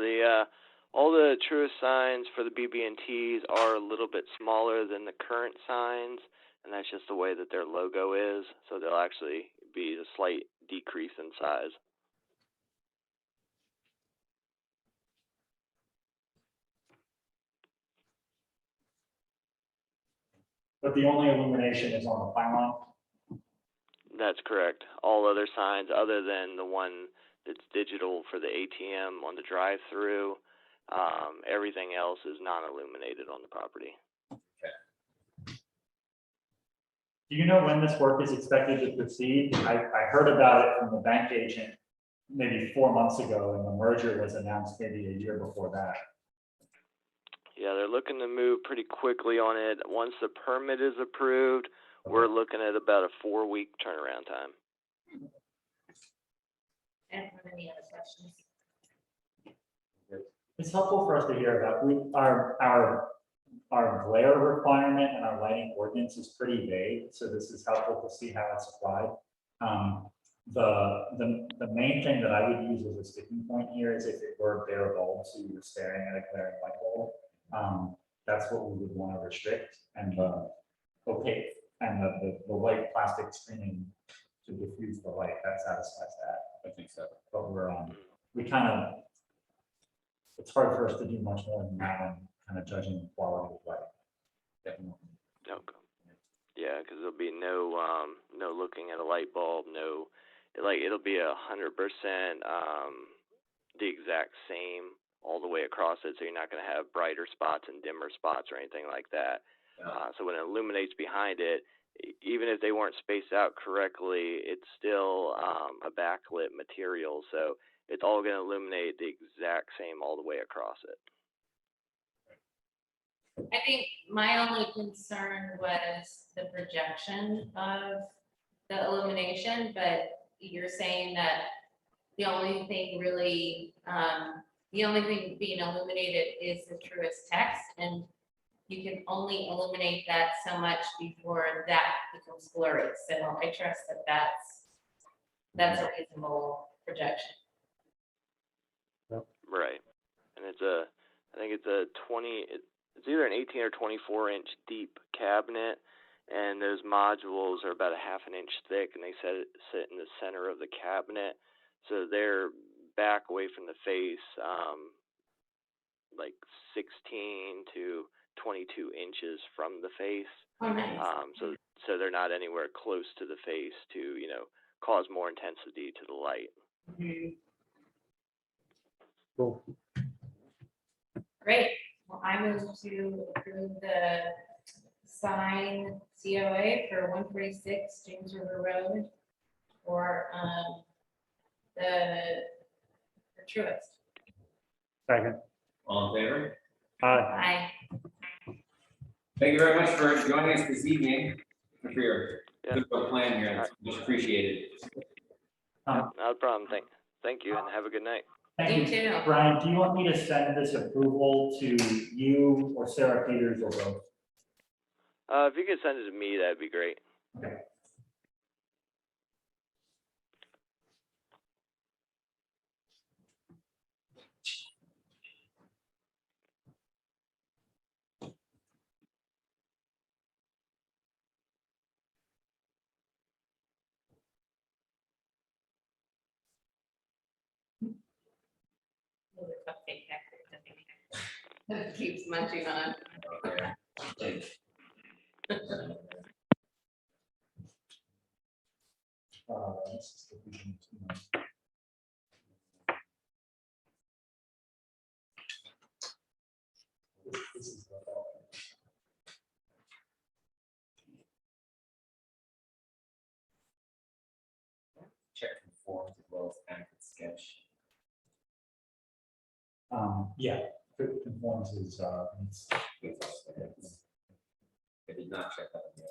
all the Truist signs for the BB&Ts are a little bit smaller than the current signs, and that's just the way that their logo is. So they'll actually be a slight decrease in size. But the only illumination is on the pylon. That's correct. All other signs, other than the one that's digital for the ATM on the drive-through, everything else is non-illuminated on the property. Do you know when this work is expected to proceed? I heard about it from the bank agent maybe 4 months ago, and the merger was announced maybe a year before that. Yeah, they're looking to move pretty quickly on it. Once the permit is approved, we're looking at about a 4-week turnaround time. And any other questions? It's helpful for us to hear about. Our glare requirement and our lighting ordinance is pretty vague, so this is helpful to see how it's applied. The main thing that I would use as a sticking point here is if it were bare bulbs, so you were staring at a glaring light bulb. That's what we would want to restrict, and the opaque and the white plastic screening to diffuse the light, that satisfies that. I think so. But it's hard for us to do much more than that and kind of judging the quality of light. Definitely. Okay. Yeah, because there'll be no looking at a light bulb, it'll be 100% the exact same all the way across it, so you're not going to have brighter spots and dimmer spots or anything like that. So when it illuminates behind it, even if they weren't spaced out correctly, it's still a backlit material, so it's all going to illuminate the exact same all the way across it. I think my only concern was the projection of the illumination, but you're saying that the only thing being illuminated is the Truist text, and you can only illuminate that so much before that becomes blurry. So I trust that that's a reasonable projection. Right, and I think it's it's either an 18 or 24 inch deep cabinet, and those modules are about a ½ inch thick, and they sit in the center of the cabinet, so they're back away from the face, like 16 to 22 inches from the face. Oh, nice. So they're not anywhere close to the face to cause more intensity to the light. Mm-hmm. Cool. Great. Well, I move to approve the sign COA for 146 James River Road for the Truist. Second. All in favor? Aye. Thank you very much for joining us this evening, and for your Yeah. good plan here. It's much appreciated. Not a problem. Thank you, and have a good night. Thank You you. too. Brian, do you want me to send this approval to you or Sarah Peters or both? If you could send it to me, that'd be great. Okay. Keeps munching on. This is Check. Yeah, if it conforms is, needs- I did not check that. yet.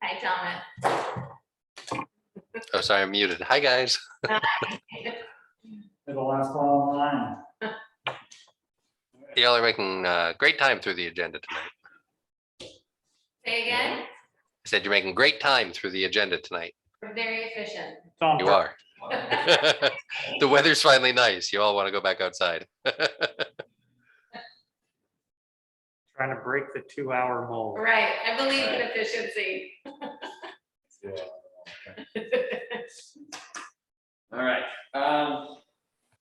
Hi, Thomas. Oh, sorry, I'm muted. Hi, guys. it'll last all online. Y'all are making great time through the agenda tonight. Say again, I said you're making great time through the agenda tonight. we're very efficient. It's on You purpose. are. The weather's finally nice. You all want to go back outside. Trying to break the 2-hour mold. Right, I believe in efficiency. All right,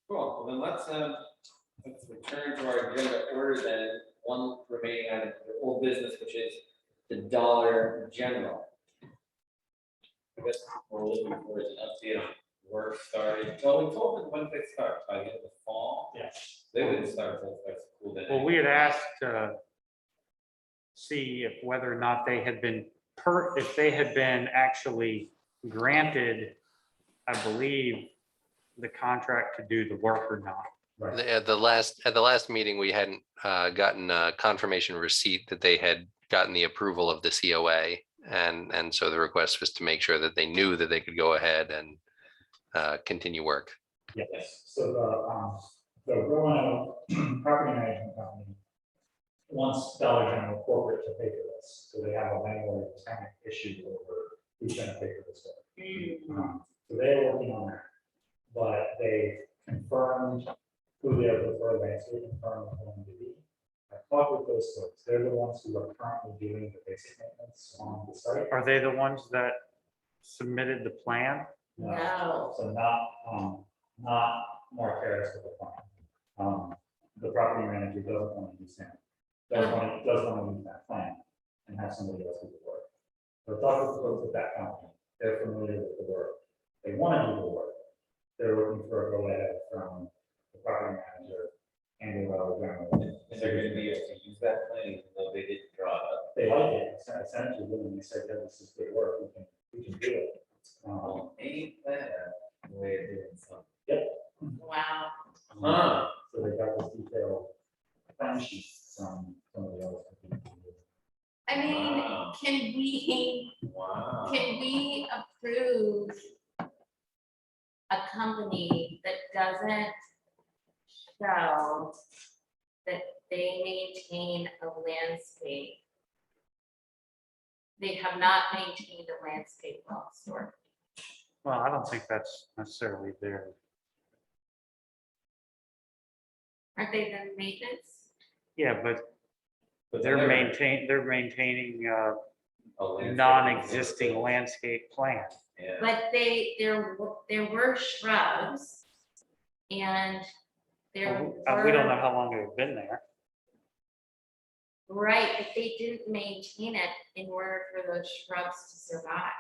cool, well then let's return to our agenda order then, one remaining item, the old business, which is the Dollar General. I guess we're looking for an update on work started, well, we told them when they start, by the end of the fall, Yes. they wouldn't start until it's cool then. Well, we had asked to see if whether or not they had been if they had been actually granted, I believe, the contract to do the work or not. Right. At the last meeting, we hadn't gotten a confirmation receipt that they had gotten the approval of the COA. And so the request was to make sure that they knew that they could go ahead and continue work. Yes, so the Roanoke property management company wants Dollar General corporate to pay for this, so they have a landlord tenant issue over who's gonna pay for this stuff. So they're working on that, but they confirmed who their preferred landscape firm is going to be. I talked with those folks, they're the ones who are currently doing the basic maintenance on the site. Are they the ones that submitted the plan? No. So not Mark Harris with the plan. The property manager doesn't want to use him. Doesn't want to use that plan and have somebody else do the work. So talk with the folks at that company. They're familiar with the work. They want to do the work. They're looking for a go ahead from the property manager and the general. And they're gonna be able to use that plan, even though they didn't draw it up. They like it. I sent it to them and they said, yeah, this is good work. We can do it. Ain't that the way of doing something? Wow. Huh. So they got this detailed plan sheet from some of the other. I mean, Wow. Wow. can we approve a company that doesn't show that they maintain a landscape? They have not maintained a landscape well store. Well, I don't think that's necessarily there. Aren't they the maintenance? Yeah, but But they're never- maintaining a landscape non-existing plan. landscape plan. Yeah. But there were shrubs and there We don't know were, how long they've been there. right, but they didn't maintain it in order for those shrubs to survive.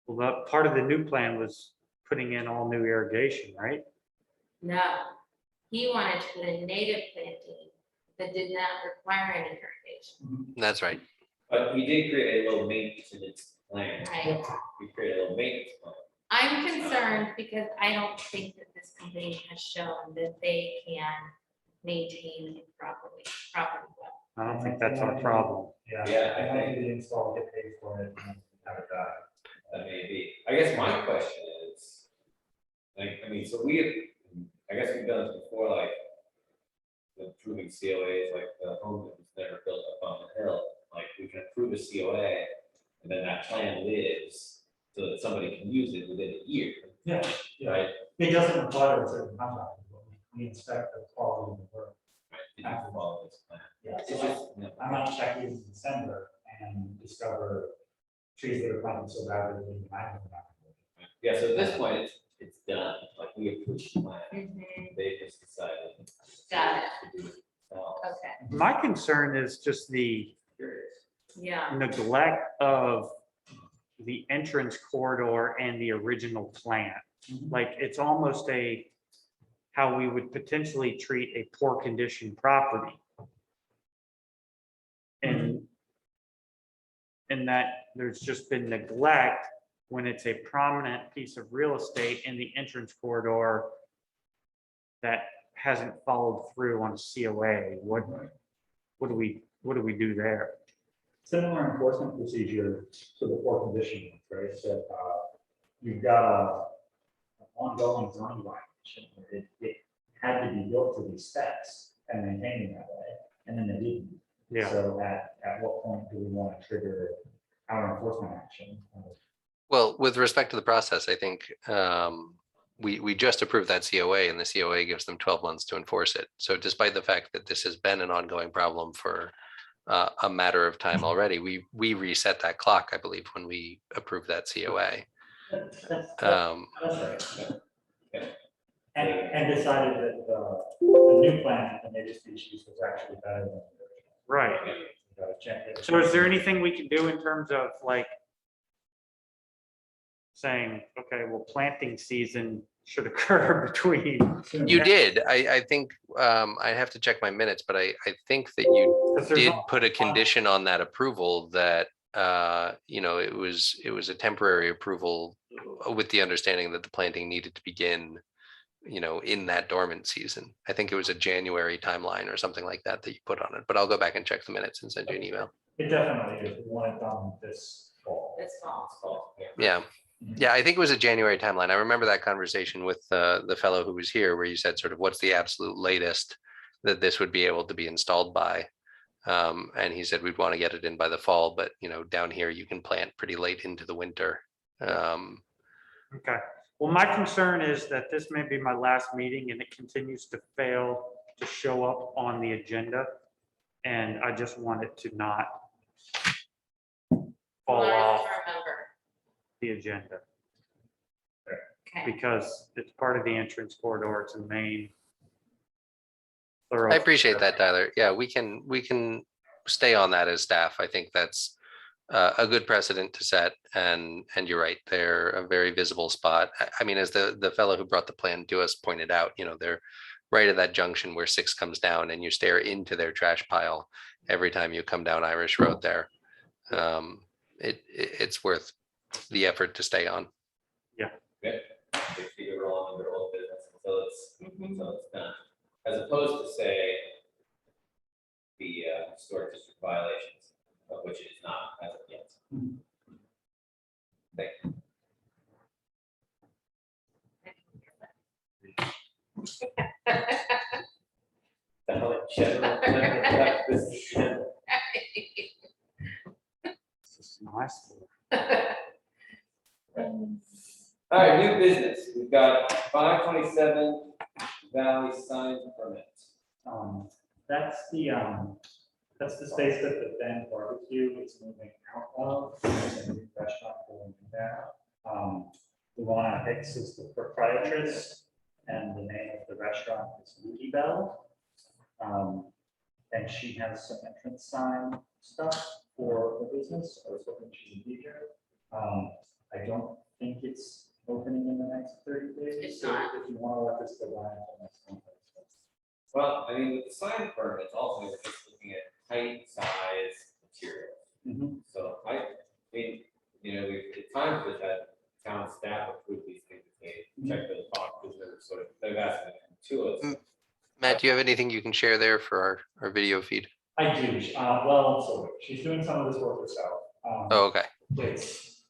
Well, that part of the new plan was putting in all new irrigation, right? No, he wanted to put a native planting that did not require any irrigation. That's right. But we did create a little maintenance plan. Right. We created a little maintenance plan. I'm concerned because I don't think that this company has shown that they can maintain it properly well. I don't think that's our problem. Yeah, I I think- think the install, get paid for it, and have it die. That may be. I guess my question is, like, I mean, so I guess we've done this before, like, approving COAs, like the home that was never built up on the hill. Like, we can approve a COA, and then that plan lives so that somebody can use it within a year, Yeah, right? it doesn't require a certain contract, but we inspect the quality of the work. Right, you have to follow this plan. Yeah, It's so just, you know, I might check in December and discover trees that are planted so badly that even I don't know. yeah, so at this point, it's done, like, we approved the plan, Mhm. they just decided. Got to do it themselves. Okay, My concern is just the Curious. yeah, neglect of the entrance corridor and the original plan. Like, it's almost a how we would potentially treat a poor condition property. And that there's just been neglect when it's a prominent piece of real estate in the entrance corridor that hasn't followed through on a COA. What do we do there? Similar enforcement procedure to the poor condition, right? So you've got an ongoing zoning violation. It had to be built to these specs and maintained that way, and then they didn't. Yeah. So at what point do we want to trigger our enforcement action? Well, with respect to the process, I think we just approved that COA, and the COA gives them 12 months to enforce it. So despite the fact that this has been an ongoing problem for a matter of time already, we reset that clock, I believe, when we approved that COA. That's right. And decided that the new plan for native species was actually better than the original. Right. So is there anything we can do in terms of like saying, okay, well, planting season should occur between? You did. I think I have to check my minutes, but I think that you 'Cause there's did no- put a condition on that approval that it was a temporary approval with the understanding that the planting needed to begin, in that dormant season. I think it was a January timeline or something like that you put on it, but I'll go back and check the minutes and send you an email. It definitely is. We want it done this fall. This fall. Yeah. Yeah, I think it was a January timeline. I remember that conversation with the fellow who was here where you said sort of what's the absolute latest that this would be able to be installed by. And he said we'd want to get it in by the fall, but down here you can plant pretty late into the winter. Okay. Well, my concern is that this may be my last meeting and it continues to fail to show up on the agenda. And I just want it to not fall off Remember. the agenda Okay. because it's part of the entrance corridor. It's a main I thoroughfare. appreciate that, Tyler. Yeah, we can stay on that as staff. I think that's a good precedent to set. And you're right, they're a very visible spot. I mean, as the fellow who brought the plan to us pointed out, they're right at that junction where 6 comes down and you stare into their trash pile every time you come down Irish Road there. It's worth the effort to stay on. Okay. We're all in the middle of business until it's done. As opposed to say the historic district violations, of which it is not as of yet. Thank you. Nice. All right, new business. We've got 527 Valley sign permit. That's the space that the Ben Barbecue is moving out of. There's a new restaurant going in there. Luana Hicks is the proprietress, and the name of the restaurant is Rudy Bell. And she has some entrance sign stuff for the business. I was hoping she would be here. I don't think it's opening in the next 30 days. It's so not. If you want to let this go by until next month. Well, I mean, with the sign permits, also we're just looking at height, size, material. So I mean, at times we've had town staff approve these things, they check those boxes, they've asked them to us. Matt, do you have anything you can share there for our video feed? I do. Well, so she's doing some of this work herself. Oh, okay. It's,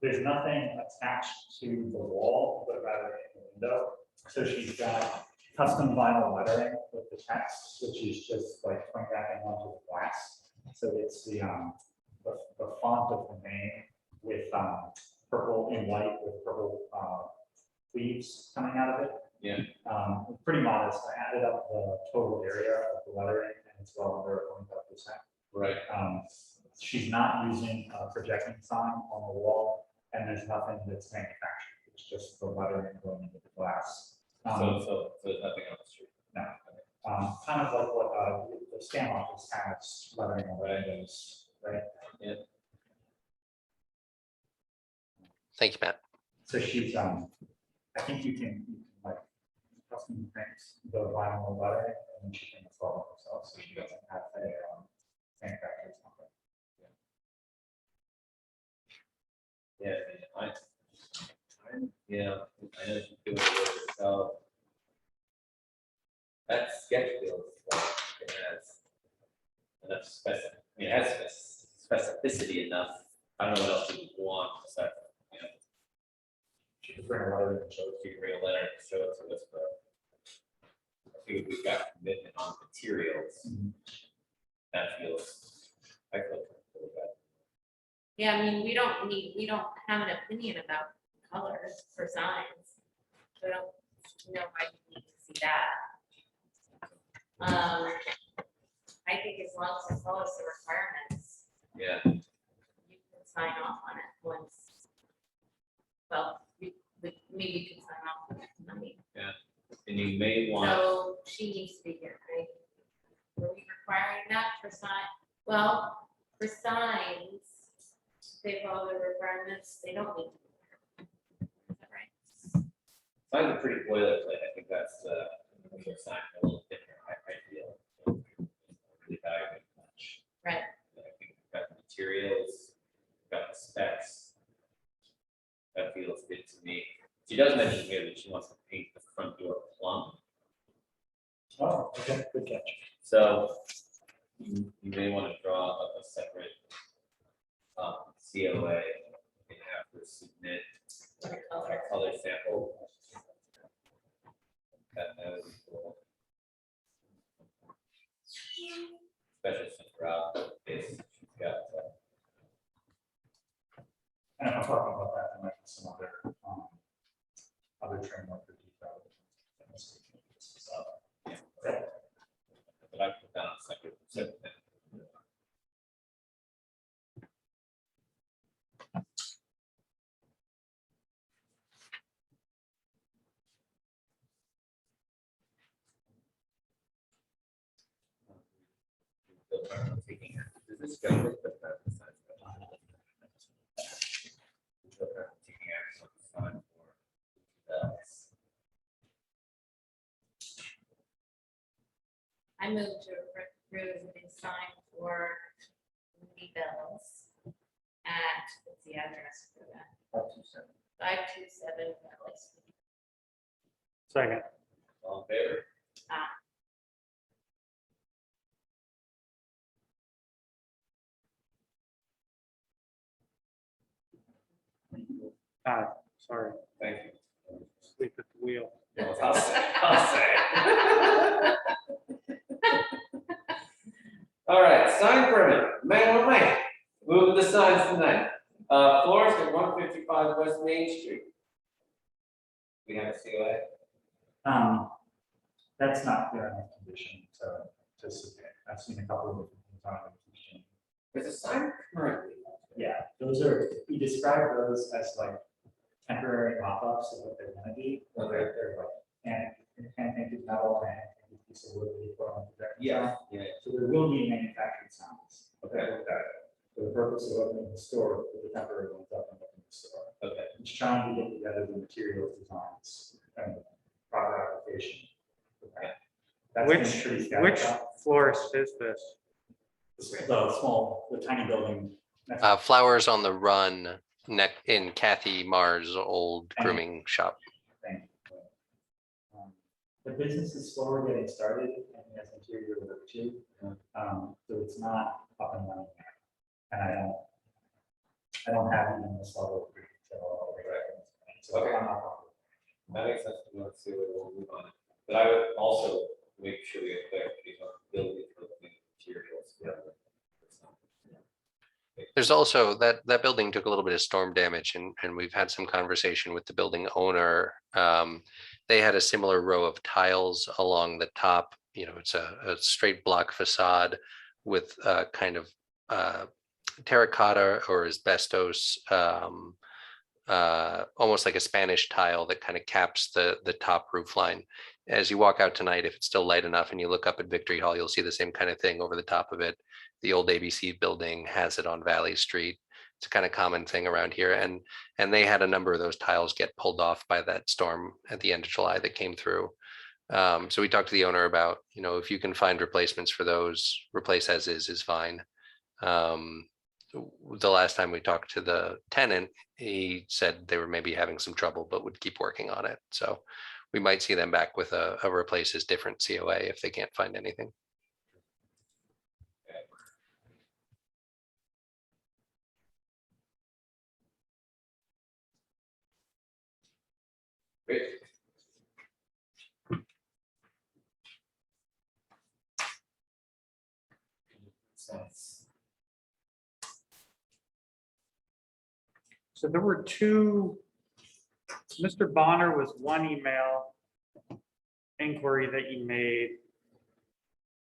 there's nothing attached to the wall, but rather in the window. So she's got custom vinyl lettering with the text, which is just like point wrapping onto the glass. So it's the font of the name with purple and white with purple leaves coming out of it. Yeah. Pretty modest. I added up the total area of the lettering and it's well under 25%. Right. She's not using a projecting sign on the wall and there's nothing that's manufactured. It's just the lettering going into the glass. So there's nothing on the street. No. Kind of like what the scan office has lettering on the windows, right? Yeah. Thank you, Matt. So she's, I think you can like custom prints the vinyl lettering, and then she can install it herself, so she doesn't have a manufacturer's number. Yeah, I know she's doing it herself. That sketch feels like it has enough specificity enough. I don't know what else you would want, except, She can bring a letter and show it to you bring a letter and show it to us, but I think we've got commitment on materials. That feels, I feel comfortable with that. Yeah, I mean, we don't have an opinion about colors for signs. So I don't know why you need to see that. I think as long as it follows the requirements, Yeah, you can sign off on it once. Well, maybe you can sign off on it tonight. and you may want, So she needs to be here, right? Are we requiring that for sign? Well, for signs, they follow the requirements, they don't need to. Is that right? signs are pretty boilerplate. I think that's the sign a little different. I feel really valuable much. Right. I think we've got the materials, we've got the specs. That feels good to me. She does mention here that she wants to paint the front door plum. Oh, okay, good catch. So you may want to draw up a separate COA and have her submit a color sample. That would be cool. Especially since Rob is, she's got. And I'm talking about that, there might be some other framework for detail. But I put down separate thing. Does this go with the taking action on the sign for I moved to approve the sign for Lee Bells at, what's the address for that? 527 Valley Street. Second. all in favor? Sorry, Thank you. sleep at the wheel. Well, I'll say. All right, sign permit, man, moving the signs tonight. Florist at 155 West Main Street. We have a COA. That's not clear enough condition to submit. I've seen a couple of different things on it. There's a sign currently. Yeah, those are, we describe those as like temporary mop-ups of what they're gonna be. Okay. They're like, and painted metal and a piece of wood that you put on the deck. Yeah. So there will be manufactured signs. Okay. For the purpose of opening the store, put the temporary ones up and open the store. Okay. Just trying to get together the materials designs and product application. That's been pretty scattered Which out. florist is this? The tiny building. Flowers on the Run in Kathy Marr's old grooming shop. Thing. The business is slower getting started and has interior work too. So it's not up and running now. And I don't have even this level of detail. So Okay. I'm not. That makes sense. We want to see where we'll move on. But I would also make sure we get clarification on building for the materials. There's also that building took a little bit of storm damage and we've had some conversation with the building owner. They had a similar row of tiles along the top, it's a straight block facade with kind of terracotta or asbestos, almost like a Spanish tile that kind of caps the top roof line. As you walk out tonight, if it's still light enough and you look up at Victory Hall, you'll see the same kind of thing over the top of it. The old ABC building has it on Valley Street. It's a kind of common thing around here. And they had a number of those tiles get pulled off by that storm at the end of July that came through. So we talked to the owner about, if you can find replacements for those, replace as is fine. The last time we talked to the tenant, he said they were maybe having some trouble, but would keep working on it. So we might see them back with a replace as different COA if they can't find anything. Great. So there were two, Mr. Bonner was one email inquiry that you made.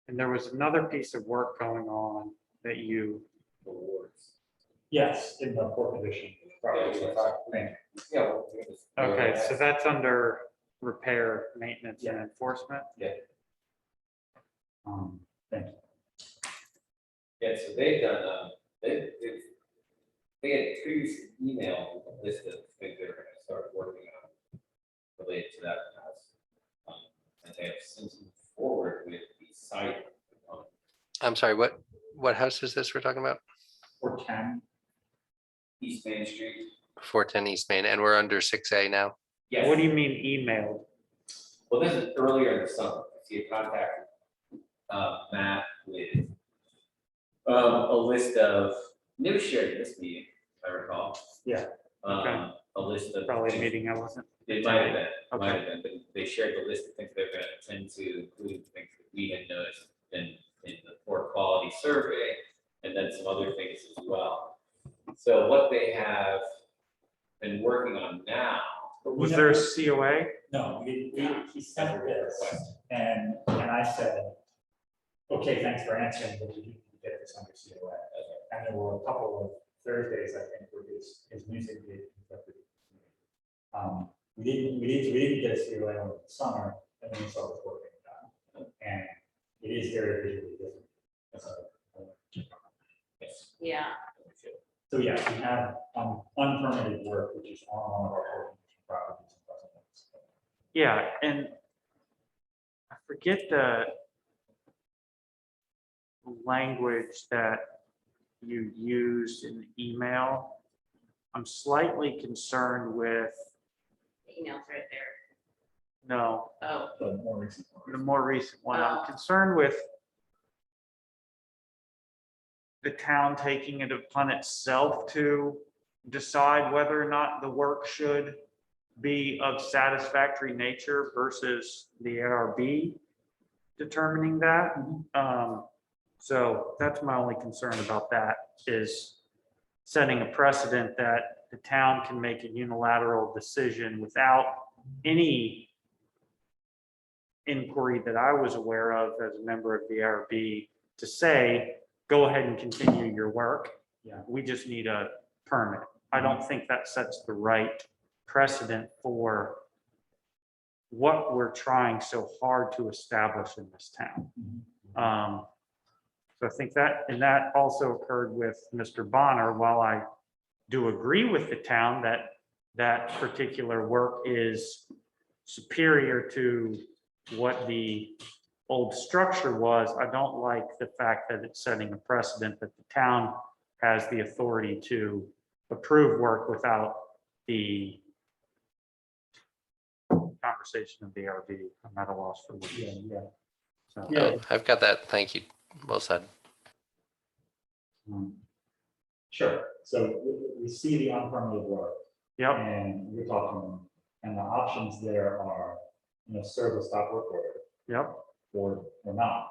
And there was another piece of work going on that you. Yes, in the port condition. Okay, so that's under repair, maintenance and enforcement? Yeah. Thank you. Yeah, so they've done, they had previously emailed a list of things they're gonna start working on related to that house. And they have since moved forward with the site. I'm sorry, what house is this we're talking about? 410. East Main Street. 410 East Main, and we're under 6A now. Yes. What do you mean emailed? Well, this is earlier in the summer. He had contacted Matt with a list of, they were shared this meeting, if I recall. Yeah. Okay. A list of. Probably a meeting I wasn't. It might have been, Okay. but they shared the list of things they're gonna tend to include, things that we had noticed in the port quality survey, and then some other things as well. So what they have been working on now. Was there a COA? No, he sent this and I said, okay, thanks for answering, but you get this under COA. And there were a couple of Thursdays, I think, where his music did. We didn't get a COA over the summer, and then we saw this work being done. And it is very visually different. Yeah. So yeah, we have unpermitted work, which is on one of our properties. Yeah, and I forget the language that you used in the email. I'm slightly concerned with, The email's right there. no, Oh, The more recent one. the more recent one. I'm Oh. concerned with the town taking it upon itself to decide whether or not the work should be of satisfactory nature versus the ARB determining that. So that's my only concern about that, is setting a precedent that the town can make a unilateral decision without any inquiry that I was aware of as a member of the ARB to say, go ahead and continue your work. Yeah. We just need a permit. I don't think that sets the right precedent for what we're trying so hard to establish in this town. So I think that, and that also occurred with Mr. Bonner. While I do agree with the town that that particular work is superior to what the old structure was, I don't like the fact that it's setting a precedent that the town has the authority to approve work without the conversation of the ARB. I'm at a loss for words. Yeah. So, Yeah. I've got that. Thank you. Well said. Sure. So we see the unpermitted work. Yep, And we're talking, and the options there are, serve a stop work order yep. or not.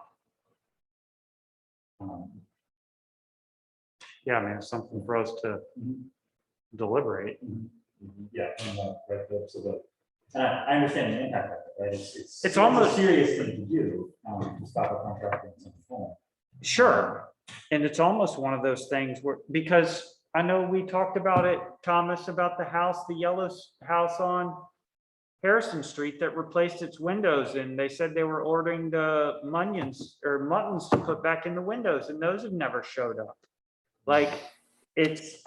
Yeah, I mean, it's something for us to deliberate. Yeah. And I understand the impact of it, right? It's almost- a serious thing to do, to stop a contract in some form. Sure. And it's almost one of those things where, because I know we talked about it, Thomas, about the house, the yellow house on Harrison Street that replaced its windows, and they said they were ordering the muttons to put back in the windows, and those have never showed up. Like, it's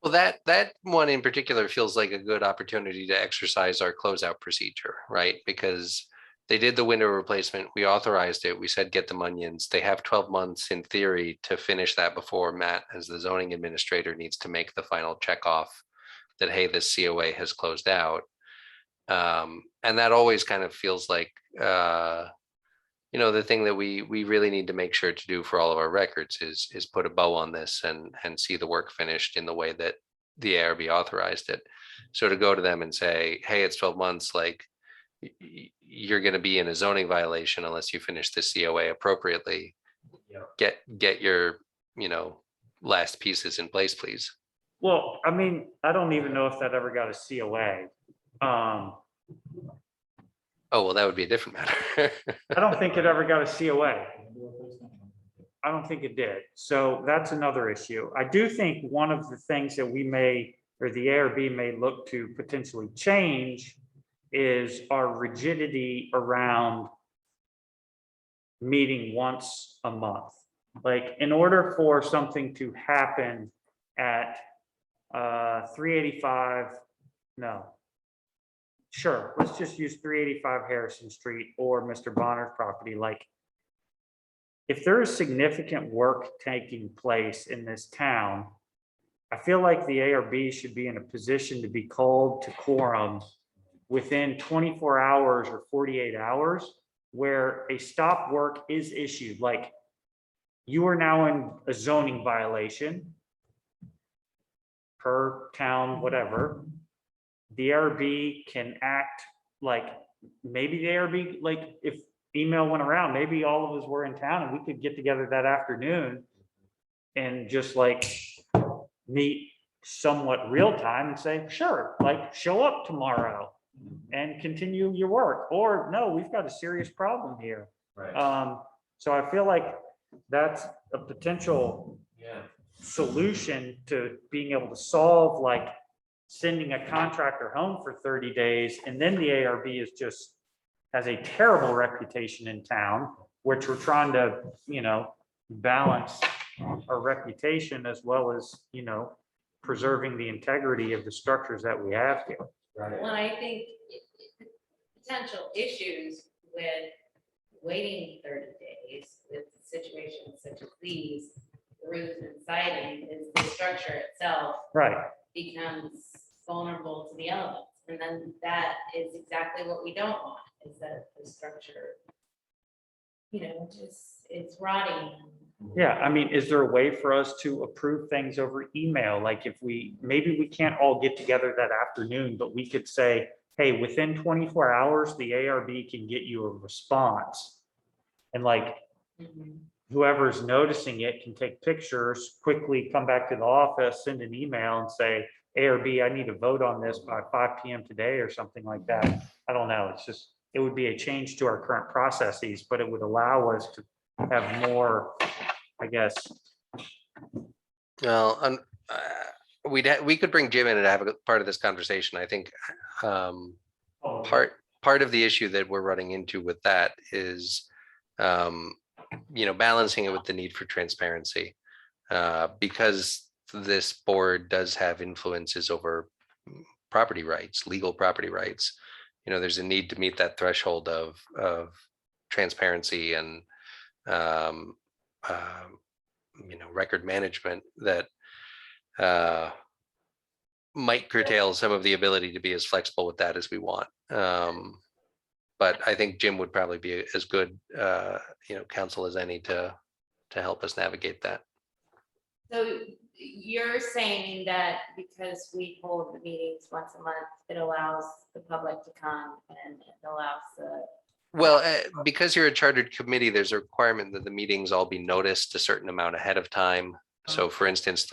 Well, that one in particular feels like a good opportunity to exercise our closeout procedure, right? Because they did the window replacement, we authorized it, we said, get them onions. They have 12 months in theory to finish that before Matt, as the zoning administrator, needs to make the final check off that, hey, this COA has closed out. And that always kind of feels like, the thing that we really need to make sure to do for all of our records is put a bow on this and see the work finished in the way that the ARB authorized it. So to go to them and say, hey, it's 12 months, like you're going to be in a zoning violation unless you finish the COA appropriately. Get your, last pieces in place, please. Well, I mean, I don't even know if that ever got a COA. Oh, well, that would be a different matter. I don't think it ever got a COA. I don't think it did. So that's another issue. I do think one of the things that we may, or the ARB may look to potentially change is our rigidity around meeting once a month. Like, in order for something to happen at 385, no. Sure, let's just use 385 Harrison Street or Mr. Bonner's property. Like, if there is significant work taking place in this town, I feel like the ARB should be in a position to be called to quorum within 24 hours or 48 hours, where a stop work is issued. Like, you are now in a zoning violation per town, whatever. The ARB can act like, maybe the ARB, like, if email went around, maybe all of us were in town and we could get together that afternoon and just like meet somewhat real time and say, sure, like, show up tomorrow and continue your work, or no, we've got a serious problem here. Right. So I feel like that's a potential solution to being able to solve, like, sending a contractor home for 30 days. And then the ARB is just, has a terrible reputation in town, which we're trying to, balance our reputation as well as, preserving the integrity of the structures that we have here. Right. Well, I think potential issues with waiting 30 days with situations such as these, roof and siding, is the structure itself Right. becomes vulnerable to the elements. And then that is exactly what we don't want, is that the structure, just it's rotting. Yeah, I mean, is there a way for us to approve things over email? Like, if maybe we can't all get together that afternoon, but we could say, hey, within 24 hours, the ARB can get you a response. And like, whoever's noticing it can take pictures, quickly come back to the office, send an email and say, ARB, I need to vote on this by 5 p.m. today or something like that. I don't know. It's just, it would be a change to our current processes, but it would allow us to have more, I guess. Well, we could bring Jim in and have a part of this conversation. I think part of the issue that we're running into with that is, balancing it with the need for transparency, because this board does have influences over property rights, legal property rights. There's a need to meet that threshold of transparency and record management that might curtail some of the ability to be as flexible with that as we want. But I think Jim would probably be as good, counsel as any to help us navigate that. So you're saying that because we hold the meetings once a month, it allows the public to come and it allows the. Well, because you're a chartered committee, there's a requirement that the meetings all be noticed a certain amount ahead of time. So for instance,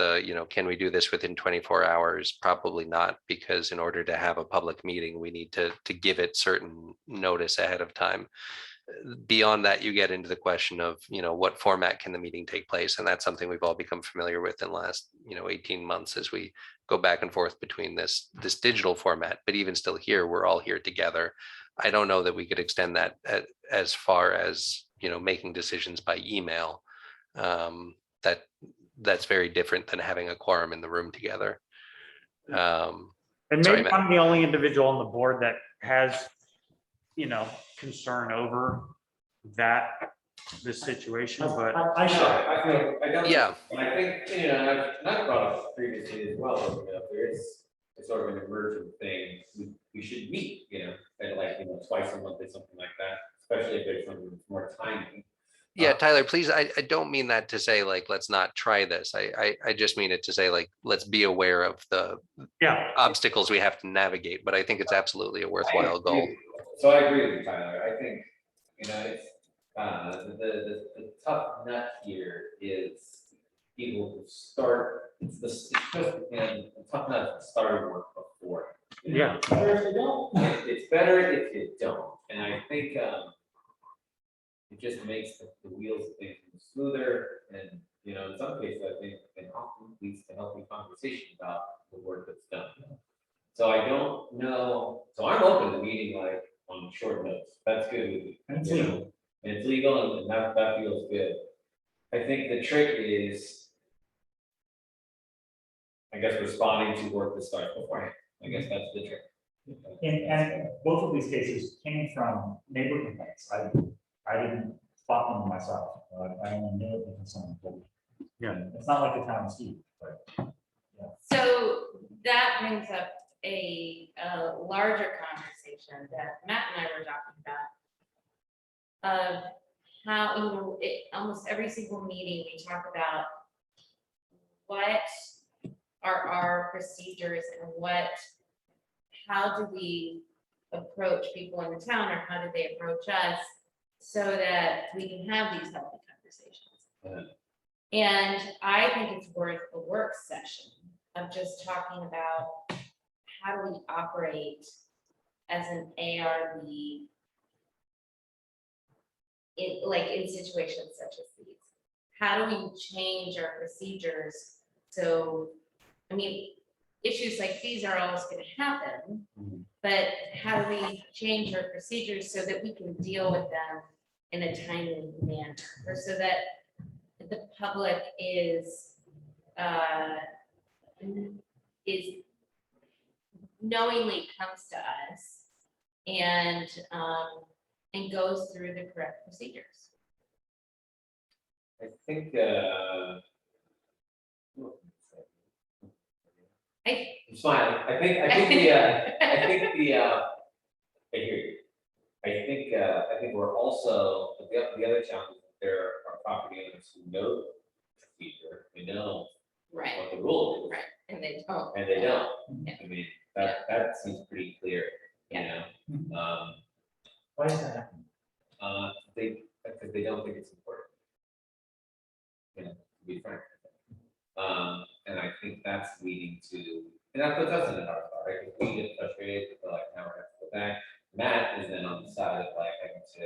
can we do this within 24 hours? Probably not, because in order to have a public meeting, we need to give it certain notice ahead of time. Beyond that, you get into the question of, what format can the meeting take place? And that's something we've all become familiar with in the last, 18 months as we go back and forth between this digital format. But even still here, we're all here together. I don't know that we could extend that as far as, making decisions by email. That's very different than having a quorum in the room together. And Sorry, maybe Matt. I'm the only individual on the board that has, concern over this situation, but I should. I feel, I don't. Yeah. And I think, I've brought up previously as well, if there is a sort of an emergent thing, we should meet, at like, twice a month or something like that, especially if there's something that's more timely. Yeah, Tyler, please, I don't mean that to say like, let's not try this. I just mean it to say like, let's be aware of the yeah. obstacles we have to navigate, but I think it's absolutely a worthwhile goal. So I agree with you, Tyler. I think, it's, the tough nut here is people who start, it's just, the tough nut is started work before. Yeah. It's better if you don't. It's better if you don't. And I think, it just makes the wheels of things move smoother and, in some cases, I think it often leads to healthy conversation about the work that's done. So I don't know, so I'm open to meeting like on short notes. That's good with me. And it's you know? legal. And it's legal and that feels good. I think the trick is, I guess, responding to work that starts beforehand. I guess that's the trick. And both of these cases came from neighbor complaints. I didn't spot them myself. I only knew it because someone told me. Yeah. It's not like the town of Steve, but So that brings up a larger conversation that Matt and I were talking about. Of how, almost every single meeting, we talk about what are our procedures and how do we approach people in the town, or how do they approach us, so that we can have these healthy conversations. And I think it's worth a work session of just talking about how do we operate as an ARB in situations such as these. How do we change our procedures? So, issues like these are always going to happen, but how do we change our procedures so that we can deal with them in a timely manner, or so that the public is knowingly comes to us and goes through the correct procedures. I think, I'm smiling. I think I hear you. I think we're also, the other challenge, there are property owners who know the procedure, they know Right, what the rule is. right, and they don't. And they don't. Yeah. That seems pretty clear, Yeah. why does that happen? Because they don't think it's important. To be frank. And I think that's leading to, and that puts us in a hard spot, right? Because we get frustrated, we're like, now we're going to go back. Matt is then on the side of like having to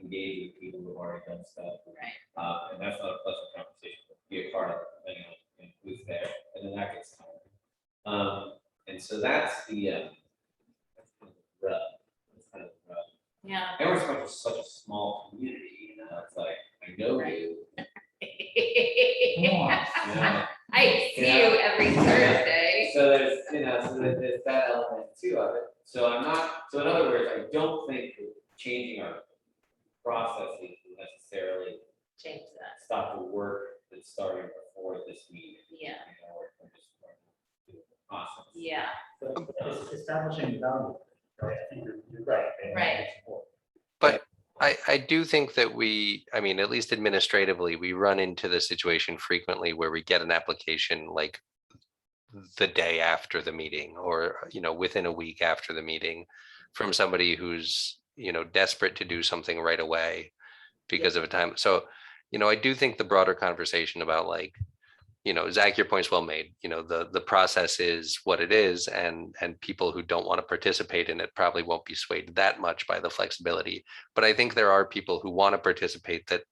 engage with people who've already done stuff. Right. And that's not a pleasant conversation, but be a part of it, depending on who's there, and then that gets tiring. And so that's the rub. That's kind of the rub. Yeah. And we're such a small community, it's like, I know Right. you. Come on. I see you every Thursday. So there's, there's that element too of it. So in other words, I don't think changing our processes will necessarily Change that. stop the work that started before this meeting. Yeah. We're just do the process. Yeah. But it's establishing value, right? I think you're right. and Right. it's important. But I do think that at least administratively, we run into the situation frequently where we get an application like the day after the meeting, or, within a week after the meeting, from somebody who's, desperate to do something right away because of a time. So, I do think the broader conversation about like, Zach, your point's well made. The process is what it is, and people who don't want to participate in it probably won't be swayed that much by the flexibility. But I think there are people who want to participate that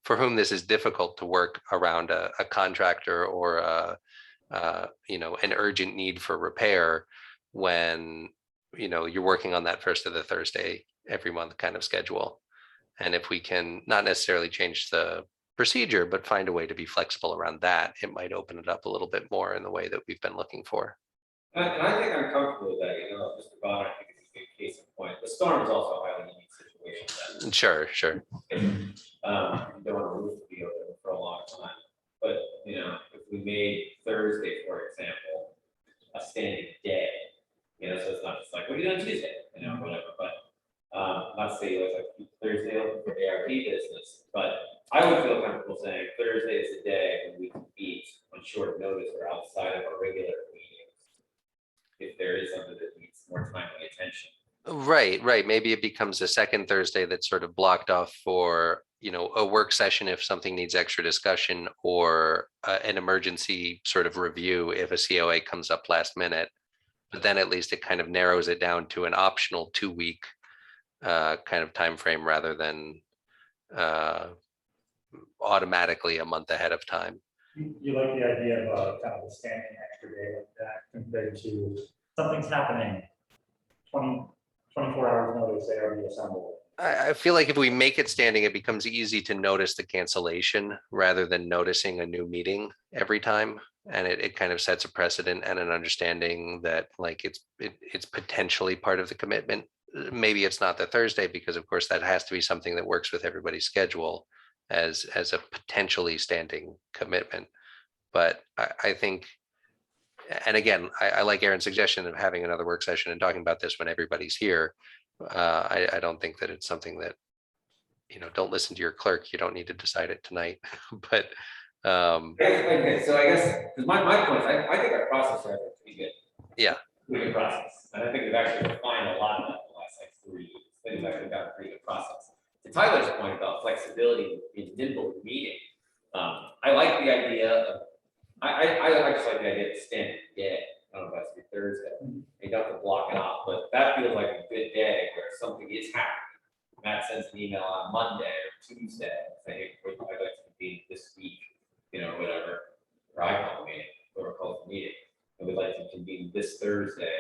for whom this is difficult to work around a contractor or an urgent need for repair when you're working on that first of the Thursday every month kind of schedule. And if we can not necessarily change the procedure, but find a way to be flexible around that, it might open it up a little bit more in the way that we've been looking for. And I think I'm comfortable with that, Mr. Bonner, I think it's a good case in point. The storm is also a highly unique situation. Sure. You don't want a roof to be open for a long time. But, if we made Thursday, for example, a standing day, so it's not just like, what are you doing Tuesday, whatever, but not say like Thursday open for ARP business, but I would feel comfortable saying Thursday is the day when we can meet on short notice or outside of our regular meetings. If there is something that needs more timely attention. Right. Maybe it becomes a second Thursday that's sort of blocked off for, a work session if something needs extra discussion, or an emergency sort of review if a COA comes up last minute. But then at least it kind of narrows it down to an optional 2-week kind of time frame rather than automatically a month ahead of time. You like the idea of kind of a standing extra day like that compared to something's happening, 24 hours notice, they already assembled. I feel like if we make it standing, it becomes easy to notice the cancellation rather than noticing a new meeting every time. And it kind of sets a precedent and an understanding that like it's potentially part of the commitment. Maybe it's not the Thursday, because of course that has to be something that works with everybody's schedule as a potentially standing commitment. But I think, and again, I like Aaron's suggestion of having another work session and talking about this when everybody's here. I don't think that it's something that, don't listen to your clerk. You don't need to decide it tonight. But Okay, so I guess, because my point is, I think our process is pretty good. Yeah. Pretty good process. And I think we've actually refined a lot of that in the last like 3 years. I think we've actually got a pretty good process. To Tyler's point about flexibility in nimble meeting, I like the idea of, I just like the idea of standing day. I don't know if that's be Thursday. You don't have to block it off, but that feels like a good day where something is happening. Matt sends an email on Monday or Tuesday saying, hey, I'd like to convene this week, whatever, or I call the meeting, or call the meeting. And we'd like to convene this Thursday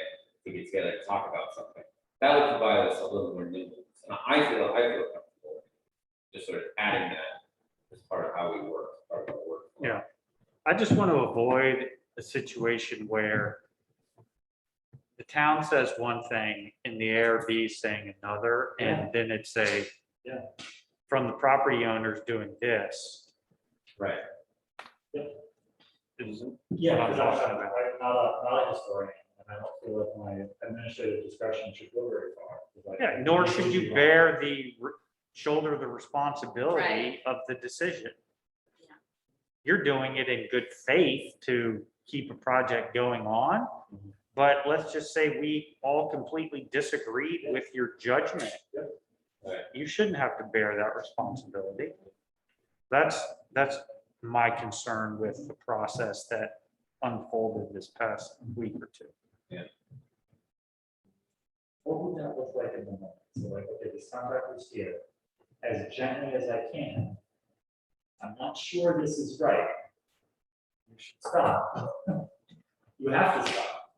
to get together to talk about something. That would provide us a little more nimbleness. And I feel comfortable just sort of adding that as part of how we work, part of our work. Yeah, I just want to avoid a situation where the town says one thing and the ARB saying another, and then it's from the property owners doing this. Right. Yeah, because I'm not a historian, and I don't feel like my administrative discretion should go very far. Yeah, nor should you bear shoulder the responsibility of the decision. Yeah. You're doing it in good faith to keep a project going on, but let's just say we all completely disagreed with your judgment. Right. You shouldn't have to bear that responsibility. That's my concern with the process that unfolded this past week or two. Yeah. What would that look like in the moment? So like, okay, this contract is here, as gently as I can. I'm not sure this is right. You should stop. You have to stop.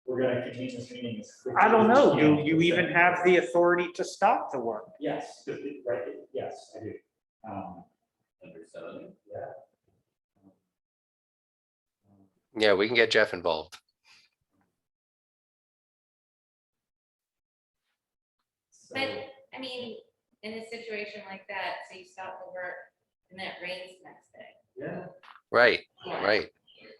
We're gonna continue this meeting as quickly. I don't as know, we do can. you even have the authority to stop the work? Yes, right, yes, I do. Understood. Yeah. yeah, we can get Jeff involved. But, I mean, in a situation like that, so you stop the work and then it rains the next day. Yeah. Right.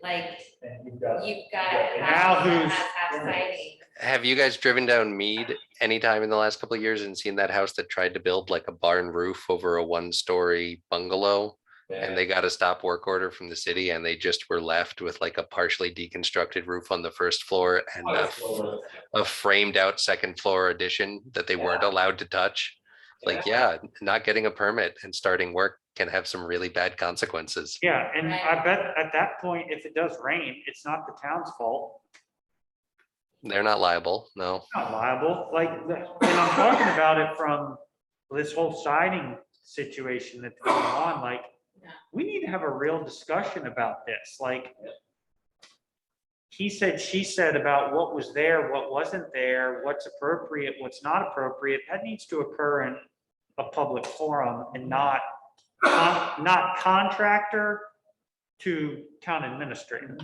Like, And you've got. you've got a Yeah, house now that who's- has half siding. Have you guys driven down Mead anytime in the last couple of years and seen that house that tried to build like a barn roof over a 1-story bungalow? And they got a stop work order from the city, and they just were left with like a partially deconstructed roof on the first floor and a framed out second floor addition that they weren't allowed to touch. Like, not getting a permit and starting work can have some really bad consequences. Yeah, and Right. I bet at that point, if it does rain, it's not the town's fault. They're not liable, no. Not liable, like, and I'm talking about it from this whole siding situation that's going on, like, Yeah. we need to have a real discussion about this, like, he said, she said about what was there, what wasn't there, what's appropriate, what's not appropriate, that needs to occur in a public forum and not contractor to town administrator.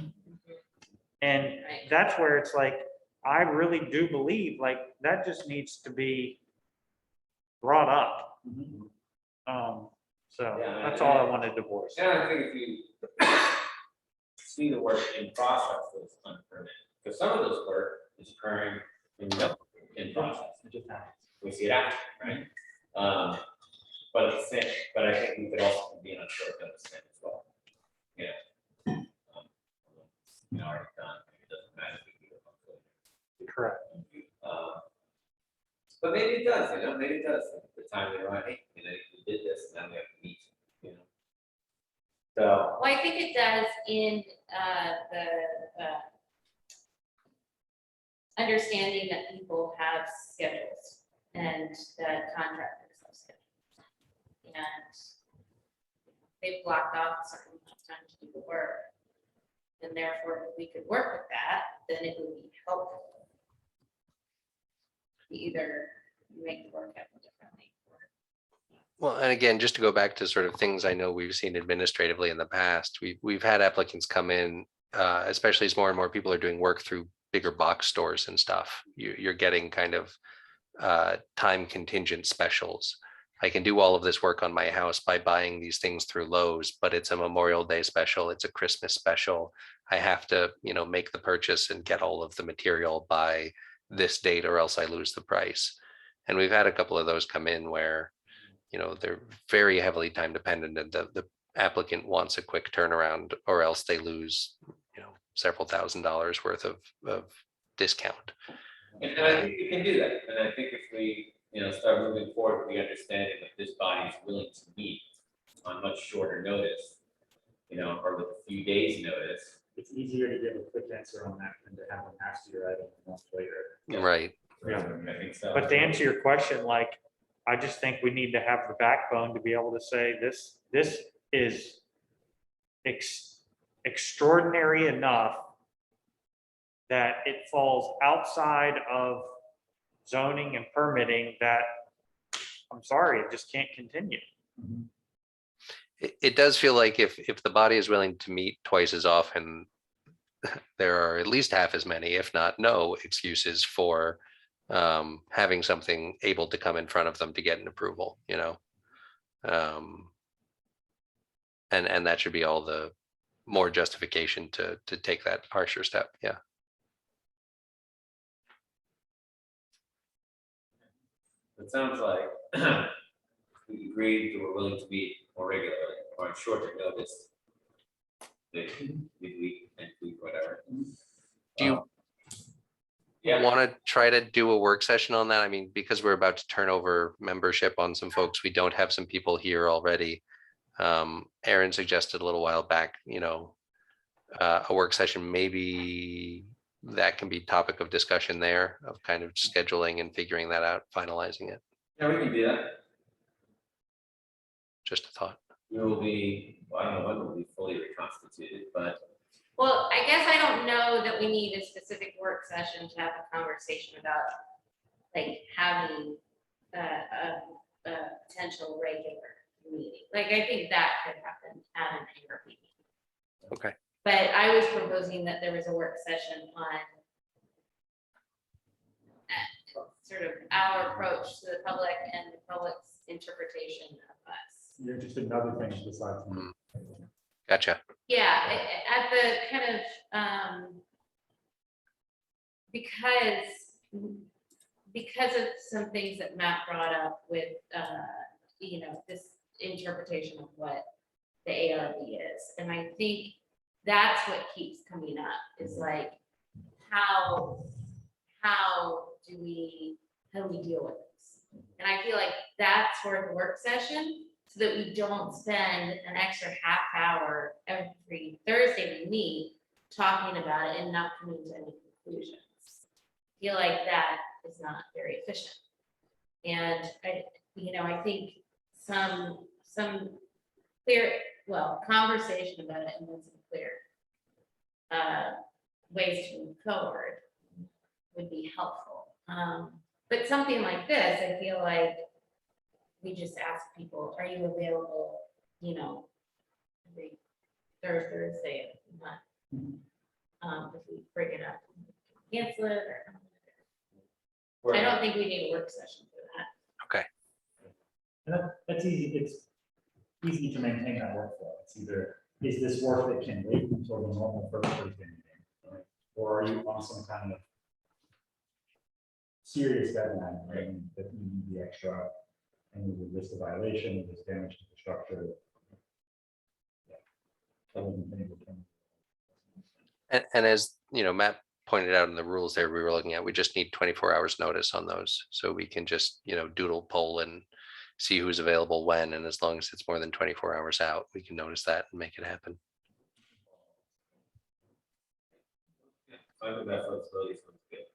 And Right. that's where it's like, I really do believe like that just needs to be brought up. So Yeah, that's all I wanted to voice. And I think if you see the work in process that's unpermitted, because some of this work is occurring in process. We see it after, right? But at the same, but I think we could also be on short notice then as well. You know, already done, it doesn't matter if we do it monthly. Correct. But maybe it does, you know, maybe it does, at the time they're like, hey, you know, we did this, and now we have to meet, you know. So, Well, I think it does in the understanding that people have schedules and that contractors have schedules. And they've blocked off a certain amount of time to do the work. And therefore, if we could work with that, then it would be helpful. Either make the work happen differently. Well, and again, just to go back to sort of things I know we've seen administratively in the past, we've had applicants come in, especially as more and more people are doing work through bigger box stores and stuff. You're getting kind of time contingent specials. I can do all of this work on my house by buying these things through Lowe's, but it's a Memorial Day special, it's a Christmas special. I have to, you know, make the purchase and get all of the material by this date or else I lose the price. And we've had a couple of those come in where, you know, they're very heavily time dependent and the applicant wants a quick turnaround or else they lose, you know, several $1,000s worth of discount. and I think we can do that, and I think if we, you know, start moving forward, with the understanding that this body is willing to meet on much shorter notice, you know, or with a few days' notice. It's easier to give a quick answer on that than to have them ask your item a month later. Right. Yeah. I think so. But to answer your question, like, I just think we need to have the backbone to be able to say this is extraordinary enough that it falls outside of zoning and permitting that, I'm sorry, it just can't continue. It does feel like if the body is willing to meet twice as often, there are at least half as many, if not no, excuses for having something able to come in front of them to get an approval, you know. And that should be all the more justification to take that harsher step. Yeah. It sounds like we agreed that we're willing to meet more regularly or on shorter notice. Midweek, next week, whatever. Do you Yeah, want to try to do a work session on that? I mean, because we're about to turn over membership on some folks, we don't have some people here already. Aaron suggested a little while back, you know, a work session, maybe that can be topic of discussion there of kind of scheduling and figuring that out, finalizing it. yeah, we can do that. Just a thought. We will be, well, I don't know when we'll be fully reconstituted, but Well, I guess I don't know that we need a specific work session to have a conversation about like having a potential regular meeting. Like, I think that could happen at an ARP meeting. Okay. But I was proposing that there was a work session on sort of our approach to the public and the public's interpretation of us. You're interested in other things besides. Gotcha. Yeah, at the kind of, because of some things that Matt brought up with, you know, this interpretation of what the ARB is. And I think that's what keeps coming up is like, how do we deal with this? And I feel like that's worth a work session so that we don't spend an extra half hour every Thursday we meet talking about it and not coming to any conclusions. I feel like that is not very efficient. And I think some clear, conversation about it and then some clear ways to move forward would be helpful. But something like this, I feel like we just ask people, are you available, every third Thursday of the month? If we bring it up, cancel it or. I don't think we need a work session for that. And that's easy, it's easy to maintain that workflow. It's either, is this work that can wait until the normal first Thursday meeting? Right? Or are you on some kind of serious deadline, right, that you need the extra, and you would risk a violation, there's damage to the structure. Yeah. I wouldn't think we can- And as you know, Matt pointed out in the rules there we were looking at, we just need 24 hours notice on those. So we can just, doodle poll and see who's available when, and as long as it's more than 24 hours out, we can notice that and make it happen. I think that flexibility sounds good.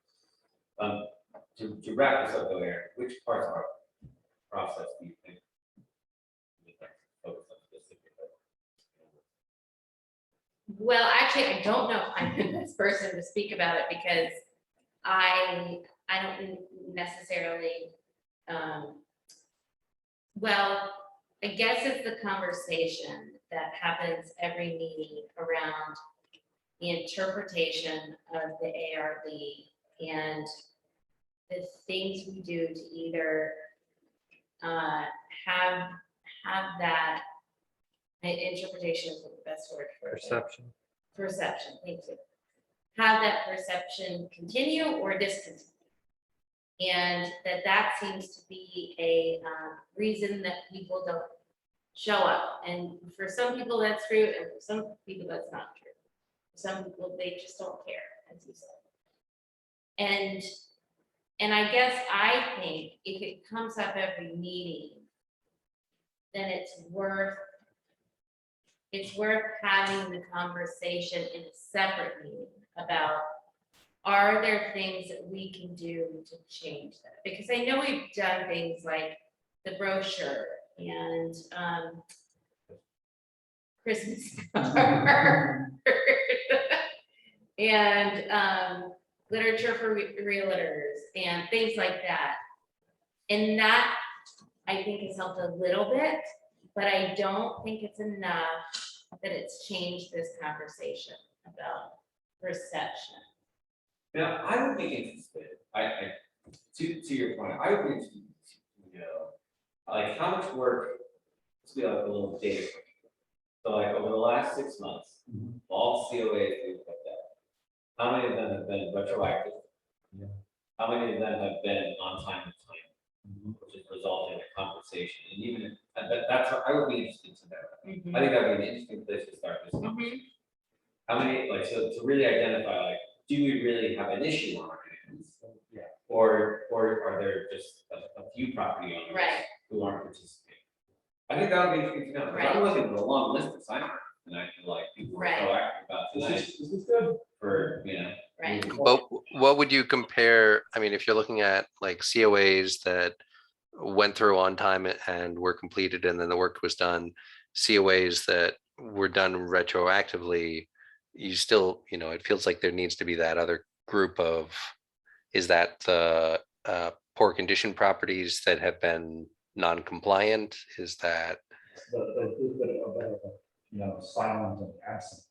To wrap this up though, Aaron, which parts of our process do you think? we'd like to focus on specifically? Well, actually, I don't know if I'm the best person to speak about it because I don't necessarily, well, I guess it's the conversation that happens every meeting around the interpretation of the ARB and the things we do to either have that interpretation is the best word for it. Perception, thank you. Have that perception continue or discontinue. And that seems to be a reason that people don't show up. And for some people that's true, and for some people that's not true. Some people, they just don't care, as you said. And I guess I think if it comes up every meeting, then it's worth having the conversation in a separate meeting about, are there things that we can do to change that? Because I know we've done things like the brochure and Christmas card and literature for realtors and things like that. And that I think has helped a little bit, but I don't think it's enough that it's changed this conversation about perception. Now, I would be interested, to your point, I would be interested to know, like how much work, let's be like a little data. point. So like over the last 6 months, all COAs we've looked at, how many of them have been retroactive? Yeah. How many of them have been on time and time, which has resulted in a conversation? And even if, that's what I would be interested to know. I think that would be an interesting place to start this conversation. How many, like, so to really identify, like, do we really have an issue on our hands? Yeah. Or are there just a few property owners Right. who aren't participating? I think that would be interesting to know. 'Cause Right. I'm looking at a long list of sign art, and I feel like people are Right. proactive about tonight This is good. for, Right. But what would you compare? I mean, if you're looking at like COAs that went through on time and were completed and then the work was done, COAs that were done retroactively, you still, it feels like there needs to be that other group of, is that the poor condition properties that have been non-compliant? Is that The group that are silent and absent.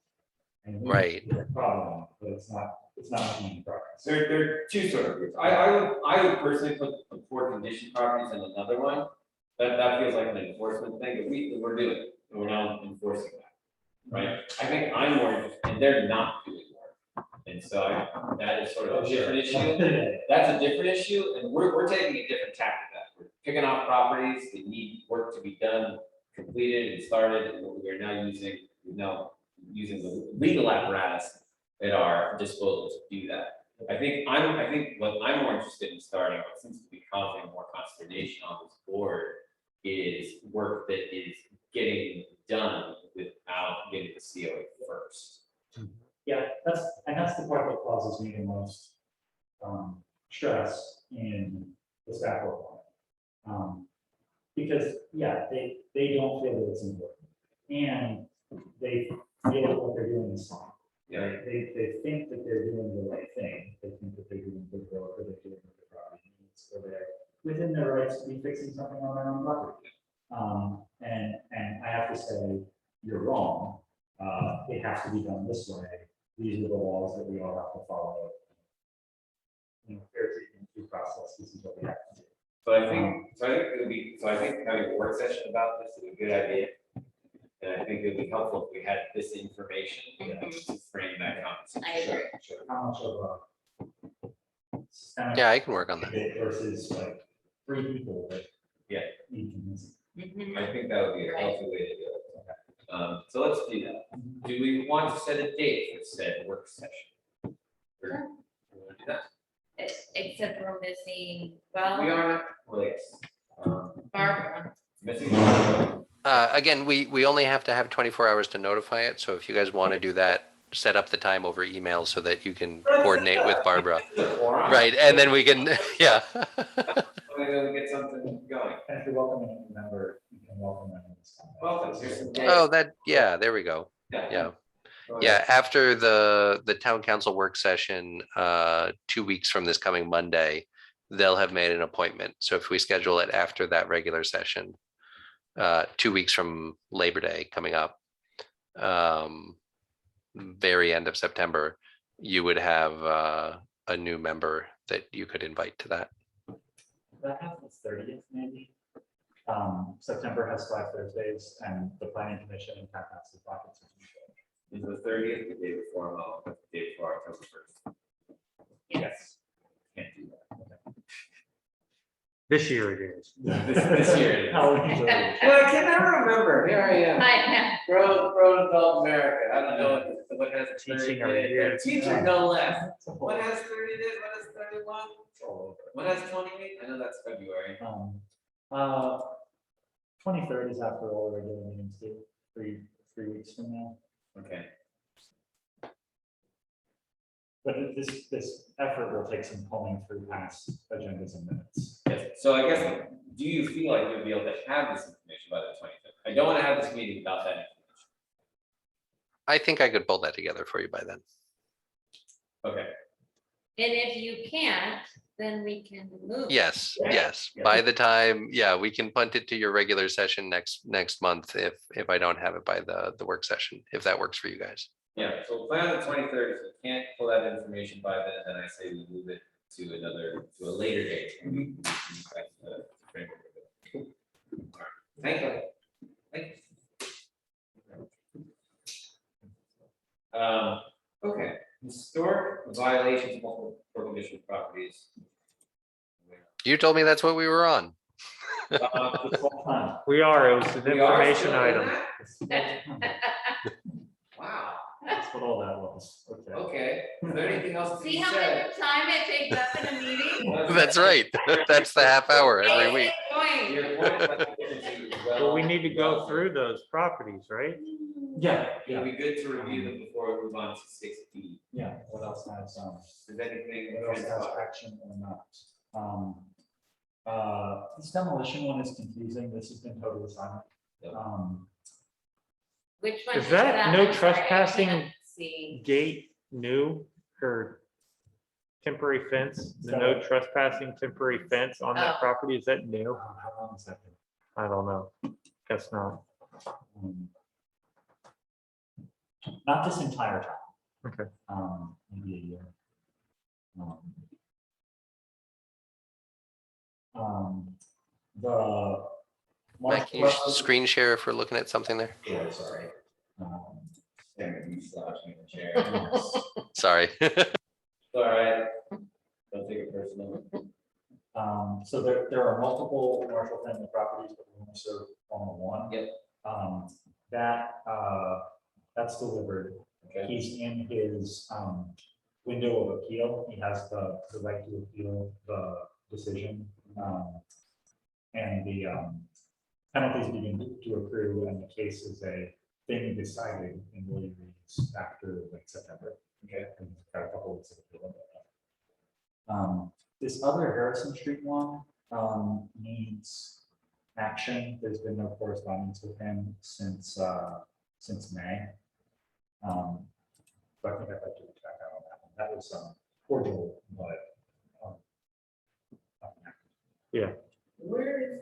And we right? have a problem, but it's not making progress. There are two sort of groups. I would personally put the poor condition properties in another one. That feels like an enforcement thing, but we're doing it, and we're now enforcing that, right? I think I'm more interested, and they're not doing work. And so that is sort of a different issue. That's a different issue, and we're taking a different tack to that. We're picking off properties that need work to be done, completed and started, and what we're now using the legal apparatus at our disposal to do that. I think what I'm more interested in starting, what seems to be causing more consternation on this board, is work that is getting done without getting the COA first. Yeah, that's the part that causes me the most stress in the staff report. Because, they don't feel that it's important. And they feel that what they're doing is fine. Yeah. They think that they're doing the right thing. They think that they're doing good work, or they're doing what the property needs, or they're within their rights to be fixing something on their own property. And I have to say, you're wrong. It has to be done this way. these are the laws that we all have to follow. Fair treatment due process, this is what we have to do. So I think it would be, so I think having a work session about this is a good idea. And I think it would be helpful if we had this information to frame that conversation. I agree. Sure. How much of a systemic Yeah, I can work on that. versus like 3 people that. Yeah. need convincing. Mhm. I think that would be a healthy way to do it. So let's do that. Do we want to set a date for said work session? Sure. We wanna do that? Except we're missing, We well, are, well, yes. Barbara. Missing. Again, we only have to have 24 hours to notify it. So if you guys want to do that, set up the time over email so that you can coordinate with Barbara. Right, and then we can, yeah. We'll get something going. And if you're welcoming a member, you can welcome them. Welcome. Here's some dates. Oh, that, yeah, there we go. Yeah. Go Yeah, ahead. after the town council work session, 2 weeks from this coming Monday, they'll have made an appointment. So if we schedule it after that regular session, 2 weeks from Labor Day coming up, very end of September, you would have a new member that you could invite to that. That happens 30th maybe. September has 5 Thursdays and the planning commission and town council pockets. Is the 30th, the day before, the day before October 1st. Yes. Can't do that. This year it is. This year. Halloween's early. Well, I can never remember. Here I am. I Grown adult America. I don't know what has 30 Teaching our days. years. Teaching no less. What has 30 days? What has 31? Oh, What has 28? I know that's February. 23rd is after all the regular meetings do, 3 weeks from now. Okay. But this effort will take some pulling through past agendas and minutes. Yes. So I guess, do you feel like you'll be able to have this information by the 25th? I don't want to have this meeting without that information. I think I could pull that together for you by then. Okay. And if you can't, then we can move. Yes, Yeah. yes. Yeah. By the time, yeah, we can punt it to your regular session next month if I don't have it by the work session, if that works for you guys. Yeah, so we'll plan on the 23rd. If we can't pull that information by then I say we move it to a later date. That's the framework of it. All right. Thank you. Thank you. Okay, historic violations of multiple condition properties. You told me that's what we were on. We are, it was an We are information still in item. that? Wow, That's what all that was. Okay. okay. Is there anything else to See be how said? much time it takes up in a meeting? That's right. That's the half hour every week. Going. Your point about the difference is Well, we need to go well- through those properties, right? Yeah, It'd be good to review them before we move on to 6D. yeah. What else has, Is anything? what else has action or not? This demolition one is confusing. This has been totally silent. Which one? Is that no I'm sorry, I trespassing can't See. gate new or temporary fence? The no trespassing temporary fence on that Oh. property, is that new? How long has that been? I don't know. Guess not. Not this entire time. Okay. Maybe a year. The. Mike, can you screen share if we're looking at something there? Yeah, sorry. Standing, you slouching in the chair. Sorry. It's all right. Don't take it personal. So there are multiple commercial family properties, but we only serve on the one. Yep. That's delivered. Okay. He's in his window of appeal. He has the right to appeal the decision. And the penalties begin to accrue, and the case is a thing decided in William Reed's after like September. Okay. And got a couple weeks of appeal. This other Harrison Street one needs action. There's been no correspondence with him since May. So I think I'd like to reach back out on that one. That was cordial, but Yeah. Where is?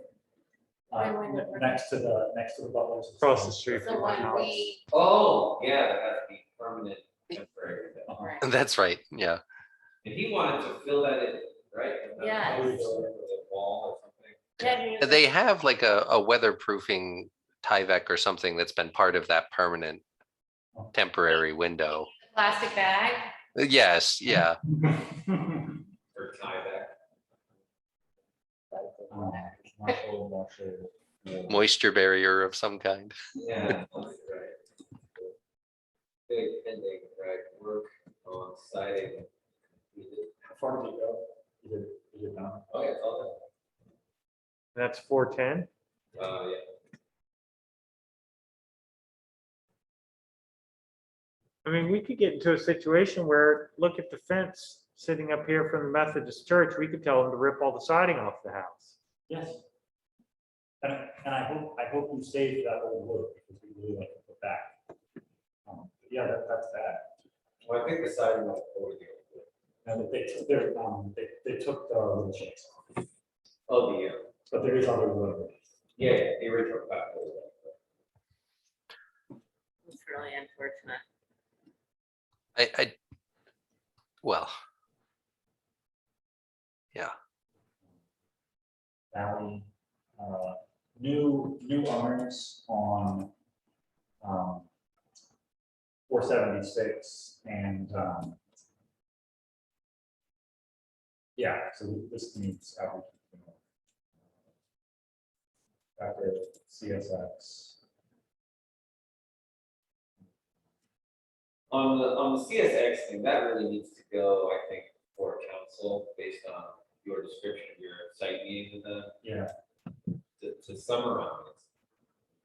next to the Butlers. Across the street The from my one house. we, Oh, yeah, that has to be permanent temporary. That's right, yeah. And he wanted to fill that in, right? Yes. With a wall or something. Yeah, he was They like, have like a weatherproofing Tyvek or something that's been part of that permanent temporary window. plastic bag. Yes, yeah. Or tie back. Moisture barrier of some kind. Yeah. That's right. Big pending, right, work on siding. How far did it go? Is it done? Oh, yeah, it's all That's 410. done. Yeah. I mean, we could get into a situation where, look at the fence sitting up here from the Methodist church. We could tell them to rip all the siding off the house. Yes. And I hope you saved that old wood because we really like to put back. Yeah, that's bad. Well, I think the siding was over here. And they took their, they took the little shakes off, Oh, the, but there is other wood. yeah, the original back. It's really unfortunate. Well. Yeah, Valley, new owners on 476 and yeah, so this needs outreach. After CSX. On the CSX thing, that really needs to go, I think, for council based on your description of your site meeting with them. Yeah. To summarize,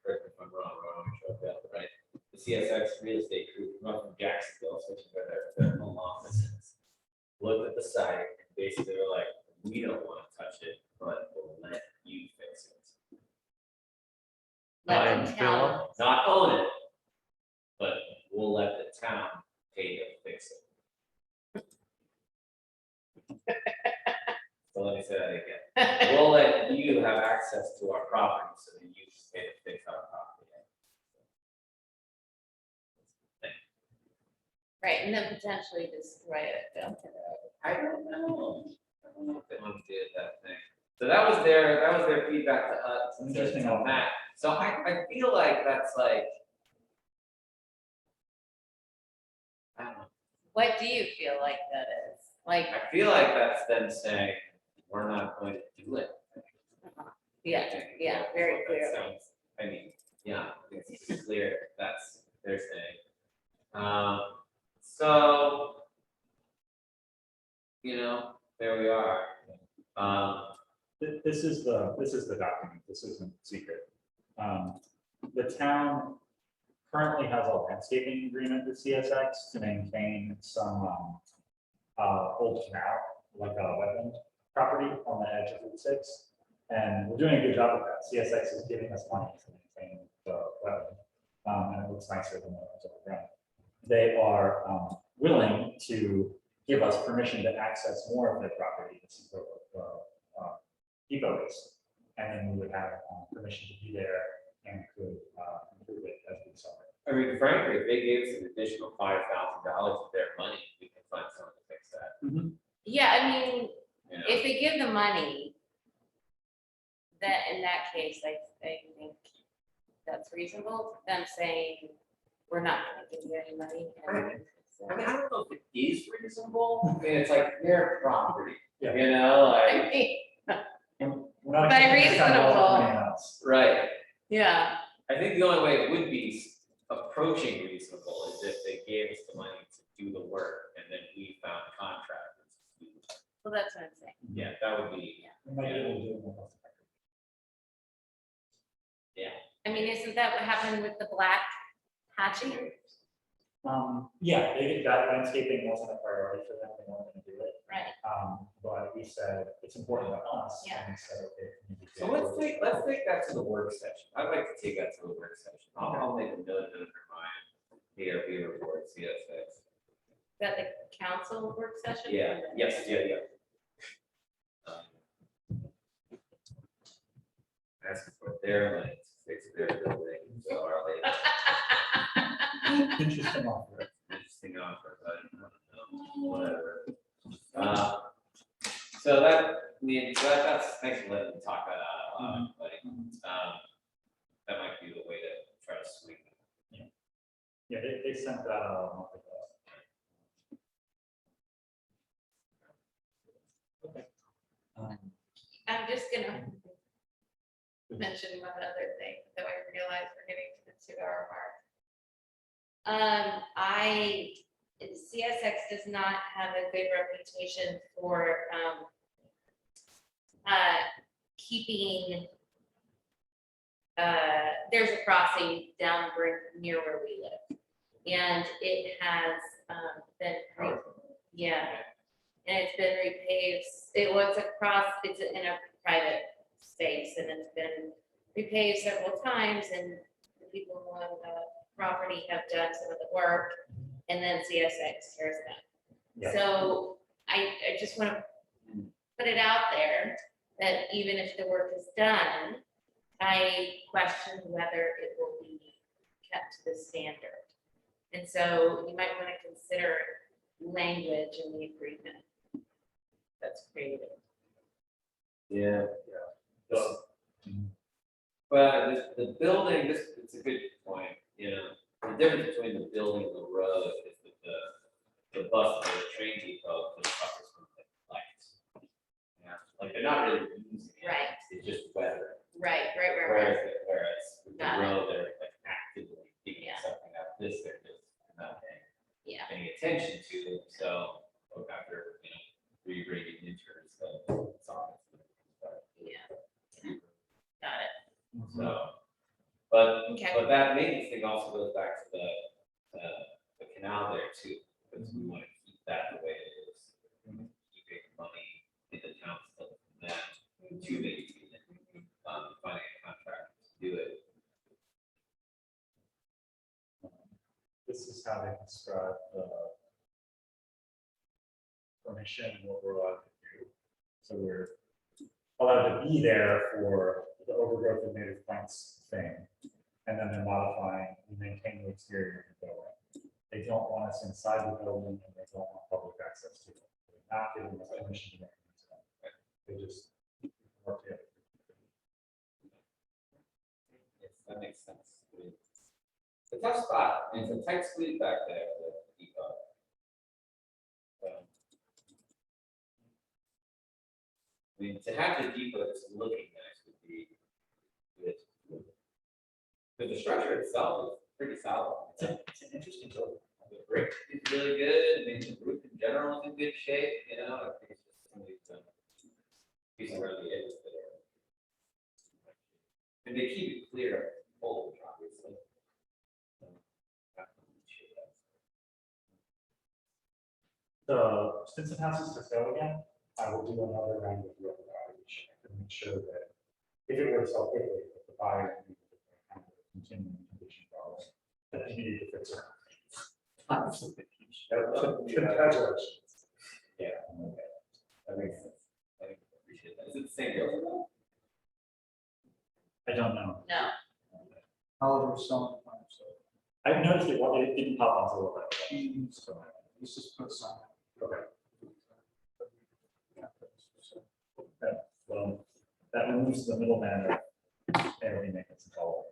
correct me if I'm wrong, right? The CSX real estate group come up from Jacksonville, switching their home offices. Looked at the site, and basically they're like, we don't want to touch it, but we'll let you fix it. Let And them fill tell them. them. Not own it, but we'll let the town pay to fix it. So let me say that again. We'll let you have access to our property so that you can pay to fix our property. Right, and then potentially destroy it. I don't know. I don't know if they want to do that thing. So that was their feedback to us, Interesting. on that. So I feel like that's like, I don't know. What do you feel like that is? Like, I feel like that's them saying, we're not going to do it. yeah, very That clearly. sounds- I mean, yeah, it's clear, that's their saying. So, you know, there we are. This is the document. This isn't secret. The town currently has a landscaping agreement with CSX to maintain some old canal, like a wetland property on the edge of Route 6. And we're doing a good job of that. CSX is giving us money to maintain the wetland. And it looks nicer than the ones on the ground. They are willing to give us permission to access more of their property. This is the depot is. And then we would have permission to be there and could improve it as we saw it. I mean, frankly, if they gave us an additional $5,000 of their money, we can find someone to fix that. Yeah, I mean, You know? if they give the money, that in that case, I think that's reasonable. Them saying, we're not gonna give you any money. And I mean, I don't know if it is reasonable. I mean, it's like their property, Yeah. you know, I like, mean, We're not But expecting this kind of reasonable. from anyone else. right. yeah, I think the only way it would be approaching reasonable is if they gave us the money to do the work and then we found contractors. to do it. well, that's what I'm saying. Yeah, that would be, We might be able to do it more cost effective. yeah. I mean, isn't that what happened with the black hatching? Yeah, that landscaping wasn't a priority for them. They weren't going to do it. Right, But we said it's important to us. Yeah. And we said, okay. can you So do it? let's take that to the work session. I'd like to take that to the work session. I'll make a note of my DRB report, CSX. is that the council work session? Yeah, yes, yeah. Asking for their money to fix their building, so are they? Interesting offer. Interesting offer, but I don't know. whatever. So that, I mean, that's, thanks for letting me talk that out loud, everybody. That might be the way to try to swing it. Yeah, they sent that out a month ago. Okay. I'm just gonna mention one other thing, though I realize we're getting to the 2-hour mark. CSX does not have a good reputation for keeping. There's a crossing down near where we live, and it has been, yeah, and it's been repaved. It was it's in a private space, and it's been repaved several times, and the people who own the property have done some of the work, and then CSX tears it up. Yeah. So I just want to put it out there that even if the work is done, I question whether it will be kept to the standard. And so you might want to consider language in the agreement that's created. Yeah. But the building, it's a good point, you know, the difference between the building and the road is that the bus or the train depot, the truck is going to lights. Yeah, like they're not really using it. Right. It's just weather. Right. Whereas with the Got it. road, they're like actively digging Yeah. something up. This, they're just not Yeah. paying attention to it. So look after, you know, regrading inters, so it's on. Yeah. Got it. So, but Okay. that maintenance thing also goes back to the canal there too, because we want to keep that the way it is. Keeping money in the town still from that to maintain it, finding a contractor to do it. This is how they describe the permission and what we're allowed to do. So we're allowed to be there for the overgrowth of native plants thing. And then they're modifying and maintaining the exterior of the building. They don't want us inside the building and they don't want public access to it. They're not giving us permission to make things done. They just work together. Yes, that makes sense. It's a tough spot, and it's a tight squeeze back there at the depot. I mean, to have the depot that's looking nice would be good. But the structure itself is pretty solid. It's an interesting building. The brick is really good. I mean, the roof in general is in good shape, you know. I think it's just some of these pieces around the edges that are. And they keep it clear of mold, obviously. The Stinson House is for sale again. I will do another round of real outreach to make sure that if it were to sell quickly, that the buyer and the continuing condition problems that they need to fix it. Congratulations. Yeah, okay. That makes sense. I appreciate that. Is it the same deal? I don't know. No. However, some. I've noticed it didn't pop on until about. Let's just put some. Okay. Okay, well, that removes the middleman of every maintenance and all.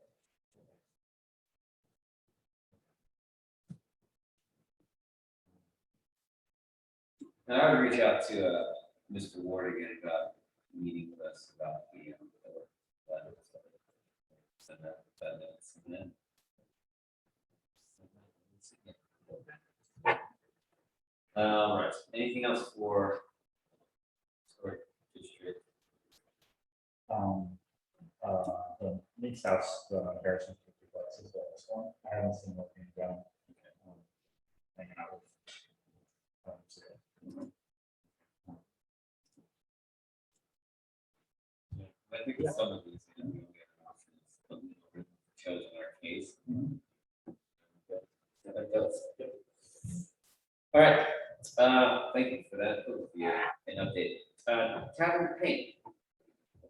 And I would reach out to Mr. Ward again about meeting with us about the send that notes and then. Right, anything else for district? The Meeks House, the Harrison duplex is the last one. I haven't seen what being done. Hanging out with. I think with some of these, you know, we don't get options, chosen our case. Yeah, that does. All right, thank you for that overview and update. Tavern paint.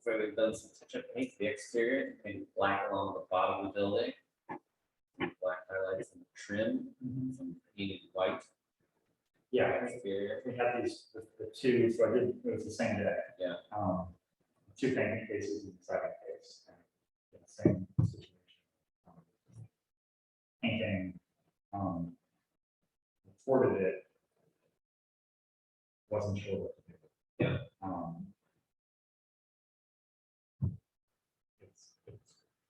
So we've done some touch-up paint to the exterior, painted black along the bottom of the building. Black highlights and trim, some painted white. Yeah, exterior. we had the two, so I did, it was the same day. Yeah. Two painting cases in the second case. And the same situation. Painting, reported it. Wasn't sure what to do. Yeah. It's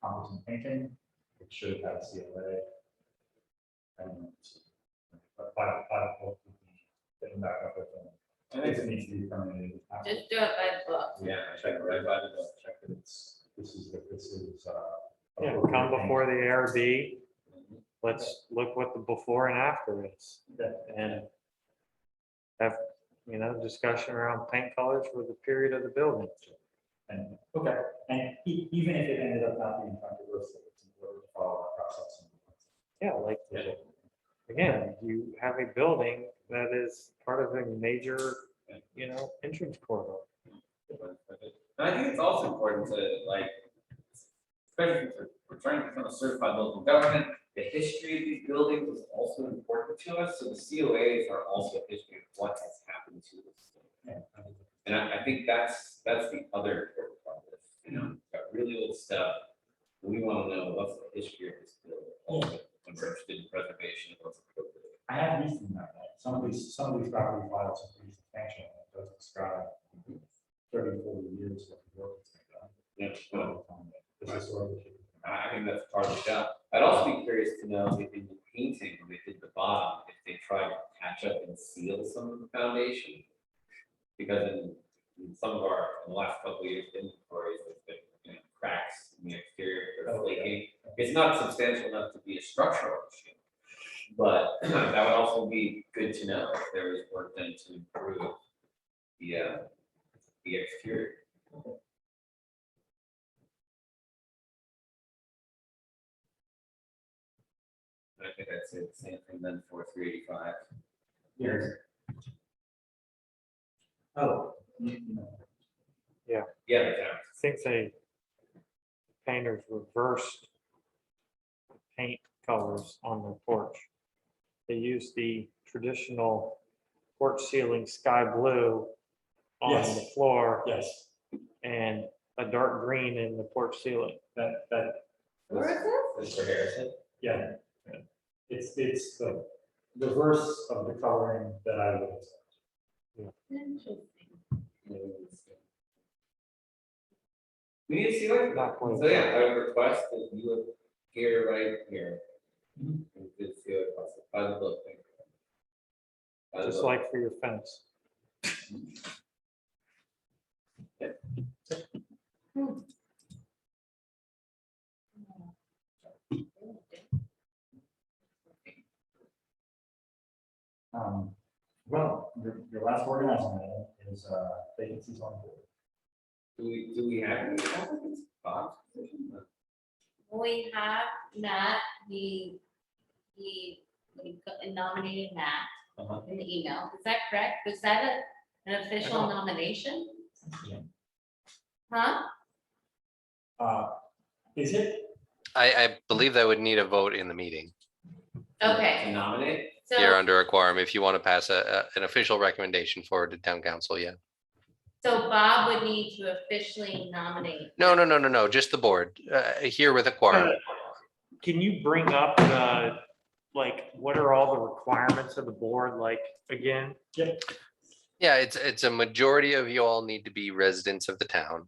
competent painting, it should have had a CLA. I don't know. But by getting back up with them. I think If it needs to be permitted. Just do it by the book. Yeah, I checked right by the book. Check that this is. Yeah, come before the ARB. Let's look what the before and after is. And have, discussion around paint colors for the period of the building. And, okay, and even if it ended up not being controversial, it's important to follow that process. Yeah, like, again, you have a building that is part of a major, entrance corridor. And I think it's also important to like, especially if we're trying to become a certified local government, the history of these buildings is also important to us. So the COAs are also a history of what has happened to this. And I think that's the other important part of this, got really old stuff. We want to know what's the history of this building. Also, when we're interested in preservation, what's appropriate. I have reason that, some of these property files are pretty substantial, and it does describe 30, 40 years of work that's been done. Yeah. This is sort of. I think that's part of the job. I'd also be curious to know if in the painting, when they did the bottom, if they tried to patch up and seal some of the foundation. Because in some of in the last couple of years, inventories, there's been cracks in the exterior, they're flaking. It's not substantial enough to be a structural issue. But that would also be good to know if there was work done to improve the exterior. I think I'd say the same thing then for 385. Yes. Oh. Yeah. Yeah, I think painters reversed paint colors on the porch. They used the traditional porch ceiling sky blue on Yes. the floor Yes, and a dark green in the porch ceiling. that, Where is This for Harrison. yeah. It's the reverse of the coloring that I would expect. Interesting. We need to see what. Not quite. So yeah, I would request that you would here, right here. And just see what it by the book. Thank you. By the Just book. like for your fence. Well, your last organizing item is vacancies on board. Do we have any applicants? Bob's position? We have Matt, he nominated Matt Uh-huh. in the email. Is that correct? Was that an official nomination? Yeah. Huh? Is it? I believe that would need a vote in the meeting. To Okay, nominate? You're so, under a quorum if you want to pass an official recommendation forward to town council, yeah. so Bob would need to officially nominate. No, just the board, here with a quorum. Can you bring up what are all the requirements of the board, again? Yeah, it's a majority of you all need to be residents of the town.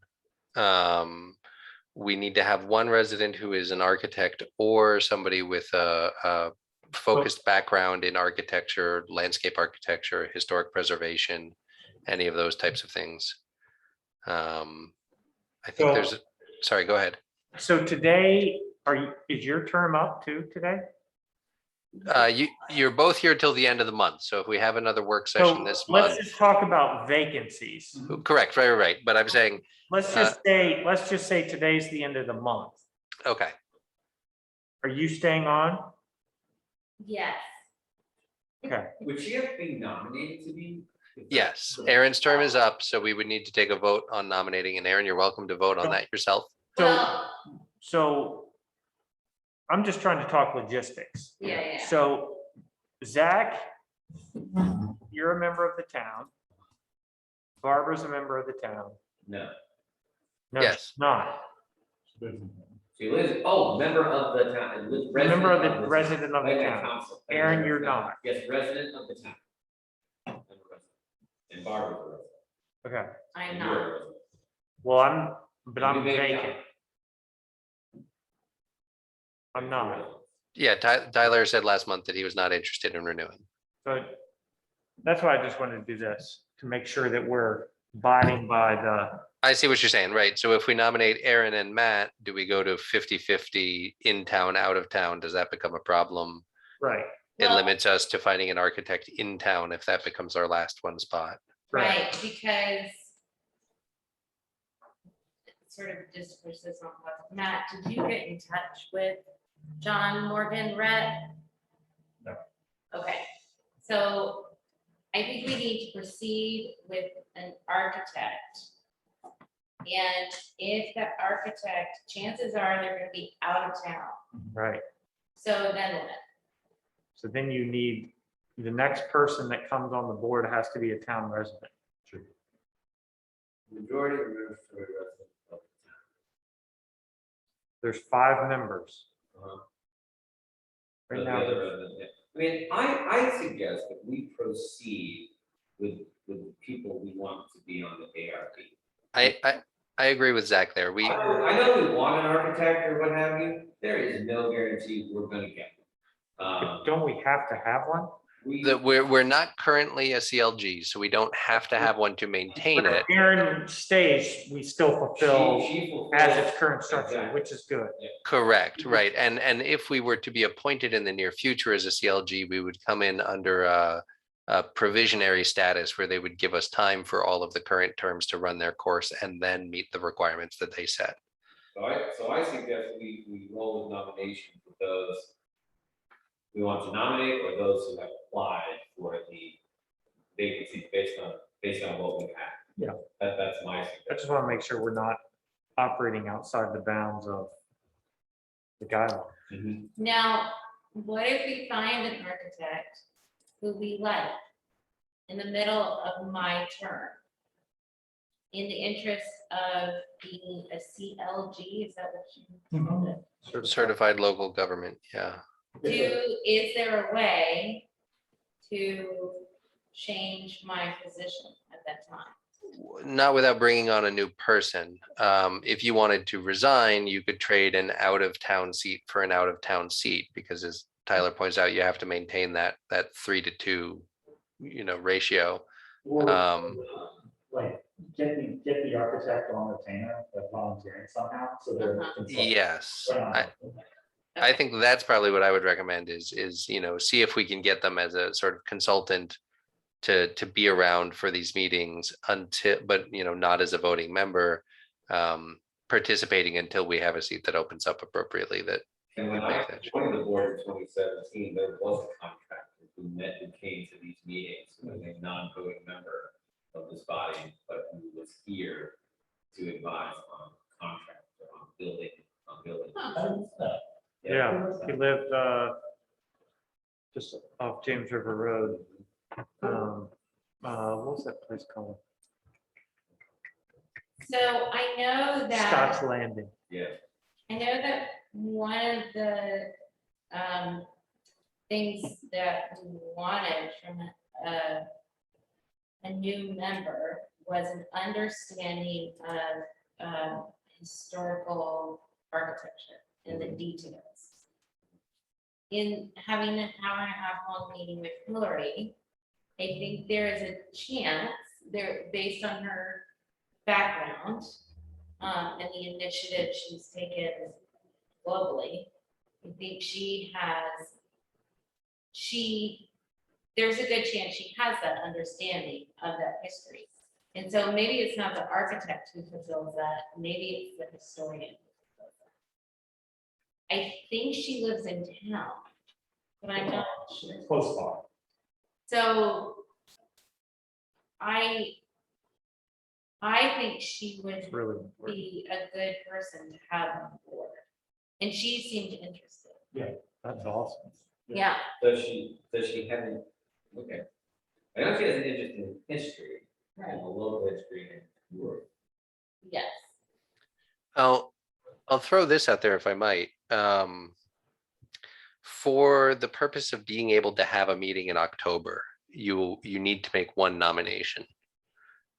We need to have one resident who is an architect or somebody with a focused background in architecture, landscape architecture, historic preservation, any of those types of things. I think sorry, go ahead. So today, is your term up too today? You're both here till the end of the month. So if we have another work So session this let's month, just talk about vacancies. correct, right. But I'm saying, Let's just say today's the end of the month. okay, Are you staying on? Yes. Okay. Would she have been nominated to be? yes, Aaron's term is up, so we would need to take a vote on nominating, and Aaron, you're welcome to vote on that yourself. So I'm just trying to talk logistics. Yeah. So Zach You're a member of the town. Barbara's a member of the town. No. No, Yes. she's not. She lives, oh, member of the town. Member of the town. resident of the Like a town. council. Aaron, you're not. Yes, resident of the town. And Barbara's a resident. Okay, I'm And not. you're a resident. well, but I'm You may be vacant. I'm not. Yeah, Tyler said last month that he was not interested in renewing. So that's why I just wanted to do this, to make sure that we're abiding by the, I see what you're saying, right? So if we nominate Aaron and Matt, do we go to 50-50 in town, out of town? Does that become a problem? right, It Well- limits us to finding an architect in town if that becomes our last one spot. Right, because sort of just push this on, Matt, did you get in touch with John Morgan Rhett? No. Okay, so I think we need to proceed with an architect. And if that architect, chances are they're gonna be out of town, right. so then what? So then you need, the next person that comes on the board has to be a town resident. Majority of members are residents of There's 5 members. the town. Right The now, other there's- resident, yeah. I mean, I suggest that we proceed with the people we want to be on the ARP. I agree with Zach there. I know we want an architect or what have you, there is no guarantee we're gonna get one. don't we have to have one? We're not currently a CLG, so we don't have to have one to maintain But it. if Aaron stays, we still fulfill She fulfills- as its current structure, Exactly. which is good. Correct, right. And if we were to be appointed in the near future as a CLG, we would come in under a provisionary status where they would give us time for all of the current terms to run their course and then meet the requirements that they set. So I suggest we roll with nomination for those we want to nominate or those who have applied for the vacancy based on what we have. Yeah. That's my I suggestion. just want to make sure we're not operating outside the bounds of the guidelines. Now, what if we find an architect who we like in the middle of my term? In the interest of being a CLG, is that what you called it? Certified local government, yeah. Is there a way to change my position at that time? Not without bringing on a new person. If you wanted to resign, you could trade an out-of-town seat for an out-of-town seat, because as Tyler points out, you have to maintain that 3-2, ratio. Like, get the architect on retainer, like volunteering somehow, so they're. Yes, I think that's probably what I would recommend is, see if we can get them as a sort of consultant to be around for these meetings but not as a voting member, participating until we have a seat that opens up appropriately that. And when I joined the board in 2017, there was a contractor who came to these meetings, who was a non-voting member of this body, but who was here to advise on contract, on building. Yeah, he lived just off James River Road. What was that place called? So I know that. Scott's Landing. Yeah. I know that one of the things that we wanted from a new member was an understanding of historical architecture and the details. In having an hour and a half long meeting with Hillary, I think there is a chance there, based on her background, and the initiative she's taken globally, I think there's a good chance she has that understanding of that history. And so maybe it's not the architect who fulfills that, maybe it's the historian who fulfills that. I think she lives in town, but I'm not sure. Close by. So I think she would It's really important. be a good person to have on board. And she seemed interested. That's awesome. Yeah. Does she have Okay. I know she has an interest in history, and a little history in Europe. Yes. I'll throw this out there if I might. For the purpose of being able to have a meeting in October, you need to make one nomination.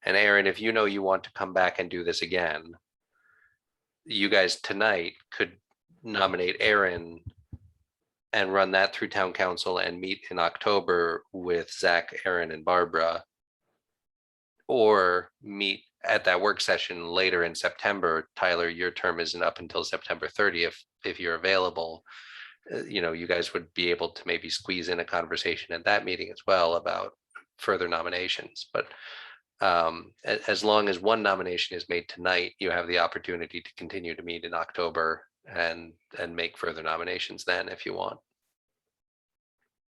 And Aaron, if you know you want to come back and do this again, you guys tonight could nominate Aaron and run that through town council and meet in October with Zach, Aaron, and Barbara. Or meet at that work session later in September. Tyler, your term isn't up until September 30th. If you're available, you guys would be able to maybe squeeze in a conversation at that meeting as well about further nominations. But as long as one nomination is made tonight, you have the opportunity to continue to meet in October and make further nominations then if you want.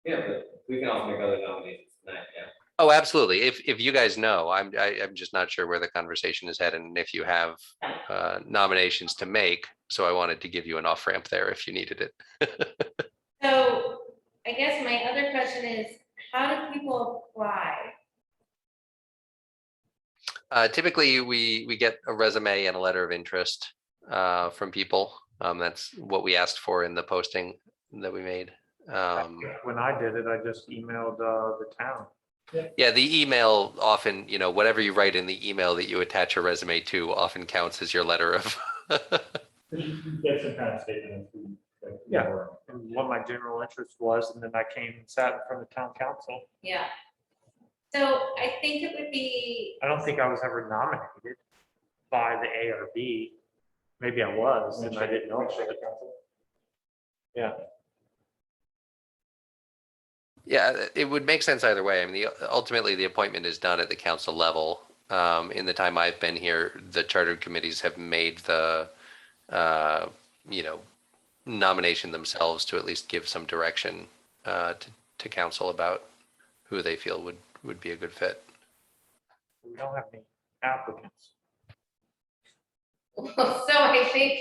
Yeah, but we can also make other nominations tonight, yeah. Oh, absolutely. If you guys know, I'm just not sure where the conversation is headed and if you have nominations to make. So I wanted to give you an off ramp there if you needed it. So I guess my other question is, how do people apply? Typically, we get a resume and a letter of interest from people. That's what we asked for in the posting that we made. When I did it, I just emailed the town. Yeah, the email often, whatever you write in the email that you attach a resume to often counts as your letter of. Get some kind of statement. Yeah. And what my general interest was, and then I came and sat in front of town council. Yeah. So I think it would be, I don't think I was ever nominated by the ARB. Maybe I was, and I didn't know it. Yeah. Yeah, it would make sense either way. I mean, ultimately, the appointment is done at the council level. In the time I've been here, the chartered committees have made the, nomination themselves to at least give some direction to council about who they feel would be a good fit. We don't have any applicants. so I think,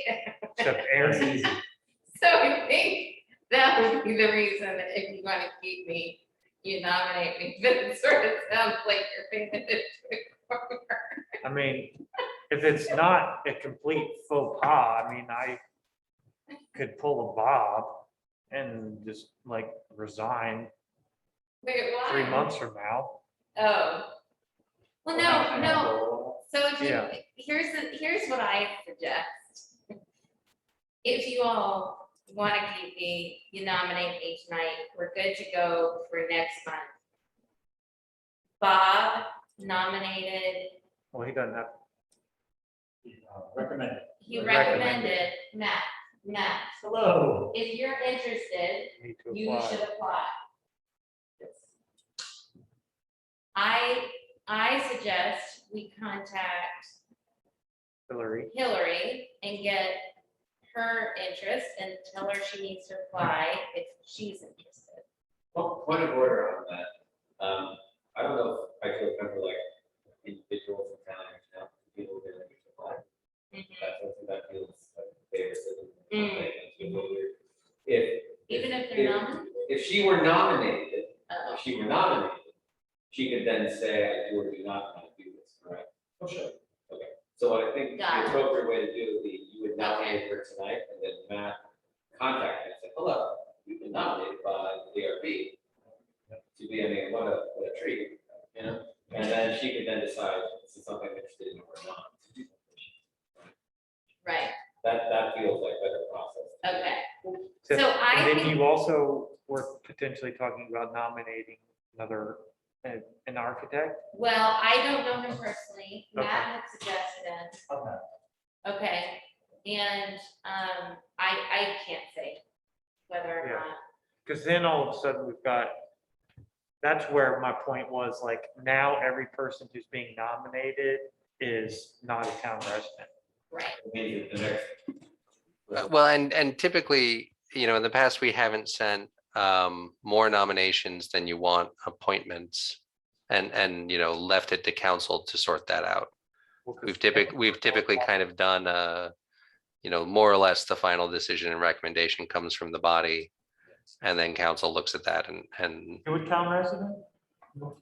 Except Aaron. so I think that would be the reason that if you want to keep me, you nominate me, but it sort of sounds like you're thinking it to a corner. I mean, if it's not a complete faux pas, I mean, I could pull a Bob and just like resign Wait, why? 3 months from now. Oh. Well, no. So if you, Yeah. here's what I suggest. If you all want to keep me, you nominate me tonight. We're good to go for next month. Bob nominated, Well, he doesn't have. Recommend. he recommended Matt. Hello. If you're interested, Need to you apply. should apply. I suggest we contact Hillary. And get her interest and tell her she needs to apply if she's interested. Well, point of order on that. I don't know if I feel comfortable like individuals in town, people who are apply. That's something that feels like favoritism. Even if they're nominated? If she were nominated, Oh. she could then say, I do or do not want to do this, correct? Oh, sure. Okay, so what I think the Got it. appropriate way to do it would be, you would nominate her tonight, and then Matt contact her and say, hello, you've been nominated by the DRB to be, what a treat, And then she could then decide if this is something I'm interested in or not. Right, That feels like better process. okay. So So I and then think- you also were potentially talking about nominating an architect. Well, I don't know him personally. Okay. Matt had suggested it. Okay. Okay, and I can't say whether or Yeah. not. Because then all of a sudden we've got, that's where my point was, like, now every person who's being nominated is not a town resident. Right. Maybe the next. Well, and typically, in the past, we haven't sent more nominations than you want appointments and left it to council to sort that out. We've typically kind of done more or less the final decision and recommendation comes from the body. And then council looks at that and To a town resident? No,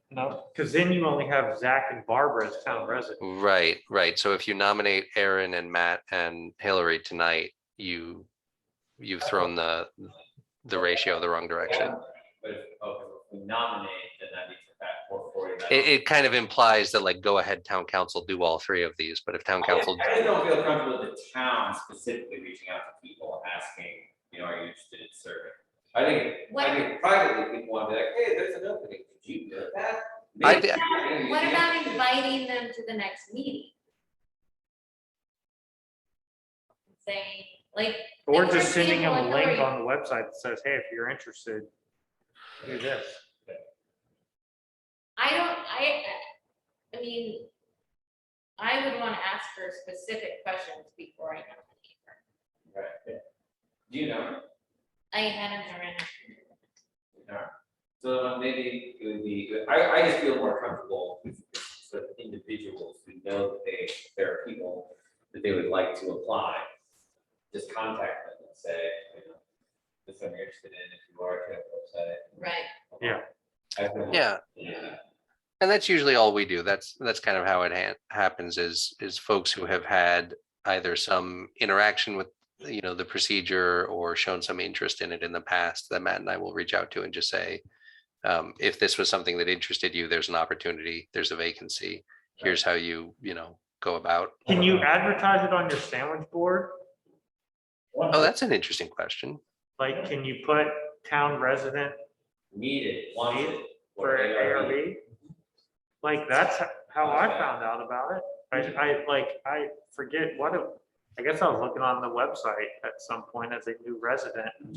because then you only have Zach and Barbara as town residents. Right. So if you nominate Aaron and Matt and Hillary tonight, you've thrown the ratio the wrong direction. But if we nominate, then that means that 440. It kind of implies that like, go ahead, town council, do all three of these, but if town council, I just don't feel comfortable with the town specifically reaching out to people asking, are you interested in serving? I think privately people want to be like, hey, there's an opening, could you do that? What about inviting them to the next meeting? Saying, like. Or for just sending them a example, link Hillary- on the website that says, hey, if you're interested, do this. I mean, I would want to ask her specific questions before I nominate her. Right. Do you know? I hadn't already. So maybe it would be, I just feel more comfortable with sort of individuals who know that there are people that they would like to apply. Just contact them and say, this I'm interested in, if you are, check the website. Right. Yeah. yeah. And that's usually all we do. That's kind of how it happens is folks who have had either some interaction with, the procedure or shown some interest in it in the past that Matt and I will reach out to and just say, if this was something that interested you, there's an opportunity, there's a vacancy. Here's how you go about. Can you advertise it on your sandwich board? Oh, that's an interesting question. Like, can you put town resident Needed, wanted. for ARB? Like, that's how I found out about it. I forget I guess I was looking on the website at some point as a new resident. On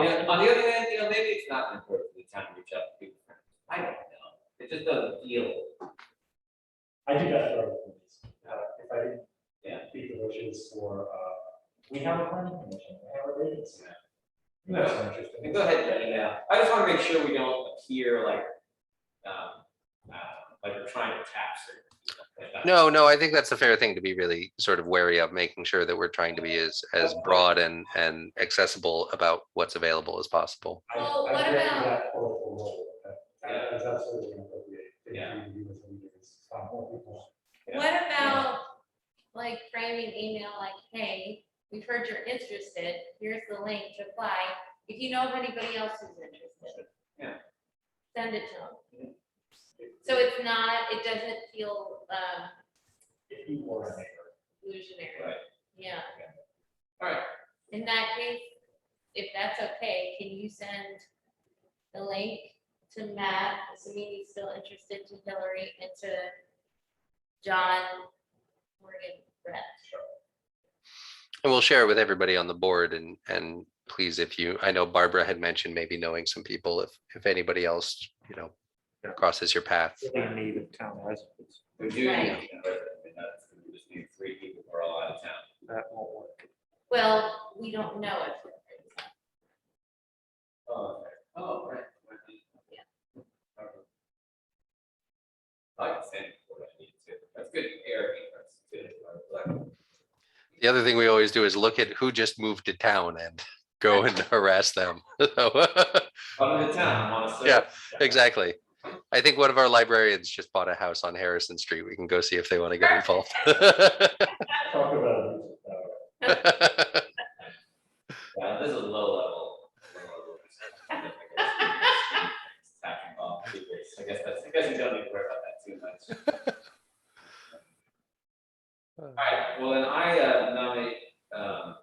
the other hand, maybe it's not important for the town to reach out to people. I don't know. It just doesn't feel. I do that for other things. If I beat the bushes for, we have a planning commission, we have a vacancy. That's interesting. Go ahead, Jenny, I just want to make sure we don't appear like we're trying to tap certain people. No, I think that's a fair thing to be really sort of wary of, making sure that we're trying to be as broad and accessible about what's available as possible. Well, I what agree with about- that colorful role. That's absolutely inappropriate. Yeah. What about like framing email like, hey, we've heard you're interested, here's the link to apply. If you know of anybody else who's interested. Yeah. Send it to them. So it's not, it doesn't feel If you were a neighbor. illusionary. Right. Yeah. All right. In that case, if that's okay, can you send the link to Matt, assuming he's still interested, to Hillary, and to John, Morgan, Brett? And we'll share it with everybody on the board and please, I know Barbara had mentioned maybe knowing some people, if anybody else, crosses your path. In need of town residents. We do. Right. We just need 3 people who are all out of town. That won't work. Well, we don't know if. Oh, right. Yeah. I like the same. That's good. Eric, that's good. I like it. The other thing we always do is look at who just moved to town and go and harass them. Come to town, want to serve. Yeah, exactly. I think one of our librarians just bought a house on Harrison Street. We can go see if they want to get involved. Talk about it. Yeah, this is low level. Attacking all figures. I guess we don't need to worry about that too much. All right, well then I nominate, I'm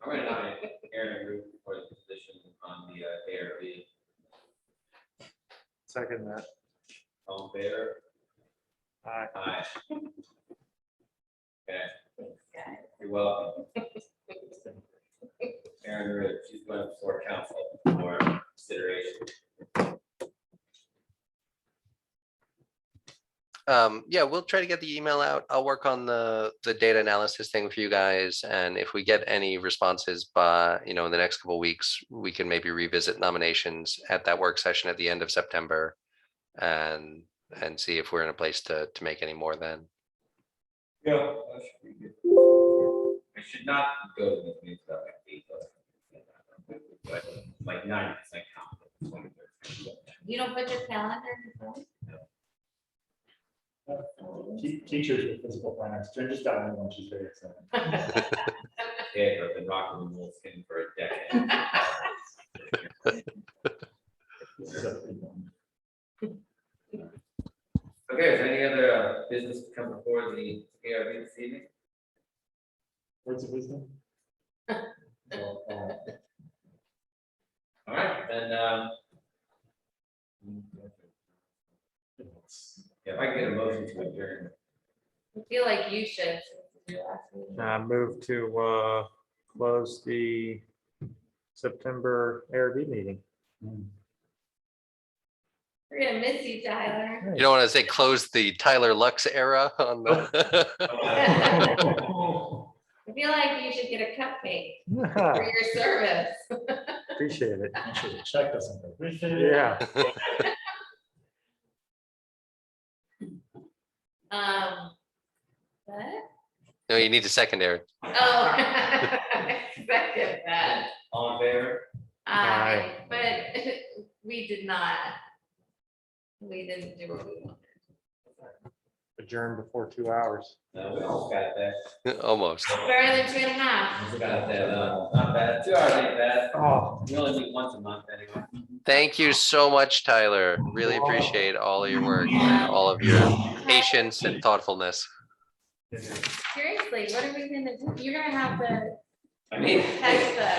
going to nominate Aaron and Ruth for the position on the ARB. Second that. All in favor? Aye. Aye. Okay, Thanks, guys. you're welcome. Aaron and Ruth, she's going before council for consideration. Yeah, we'll try to get the email out. I'll work on the data analysis thing for you guys. And if we get any responses by, in the next couple of weeks, we can maybe revisit nominations at that work session at the end of September and see if we're in a place to make any more then. Yeah. That should be good. I should not go to this meeting without my feet, but like 90% confident. You don't put your calendar in your phone? Teachers with physical planners, Jen just got one, she's very excited. Yeah, I've been rocking the moleskin for a decade. Okay, is there any other business to come before the ARB this evening? Words of wisdom? All right, then, yeah, if I can get a motion to adjourn. I feel like you should. since it's your last meeting. Move to close the September ARB meeting. We're gonna miss you, Tyler. You don't want to say close the Tyler Lux era on the. I feel like you should get a cupcake for your service. Appreciate it. Actually, the check doesn't go. Yeah. What? No, you need a secondary. Oh, I expected that. All in favor? Aye. But we did not. We didn't do what we wanted. Adjourn before 2 hours. No, we almost got it there. Almost. Better than 2.5. Almost got it there, not bad, 2 hours ain't bad. Oh. We only meet once a month anyway. Thank you so much, Tyler. Really appreciate all of your work and all of your patience and thoughtfulness. Seriously, what are we gonna do? You're gonna have to I mean. text us.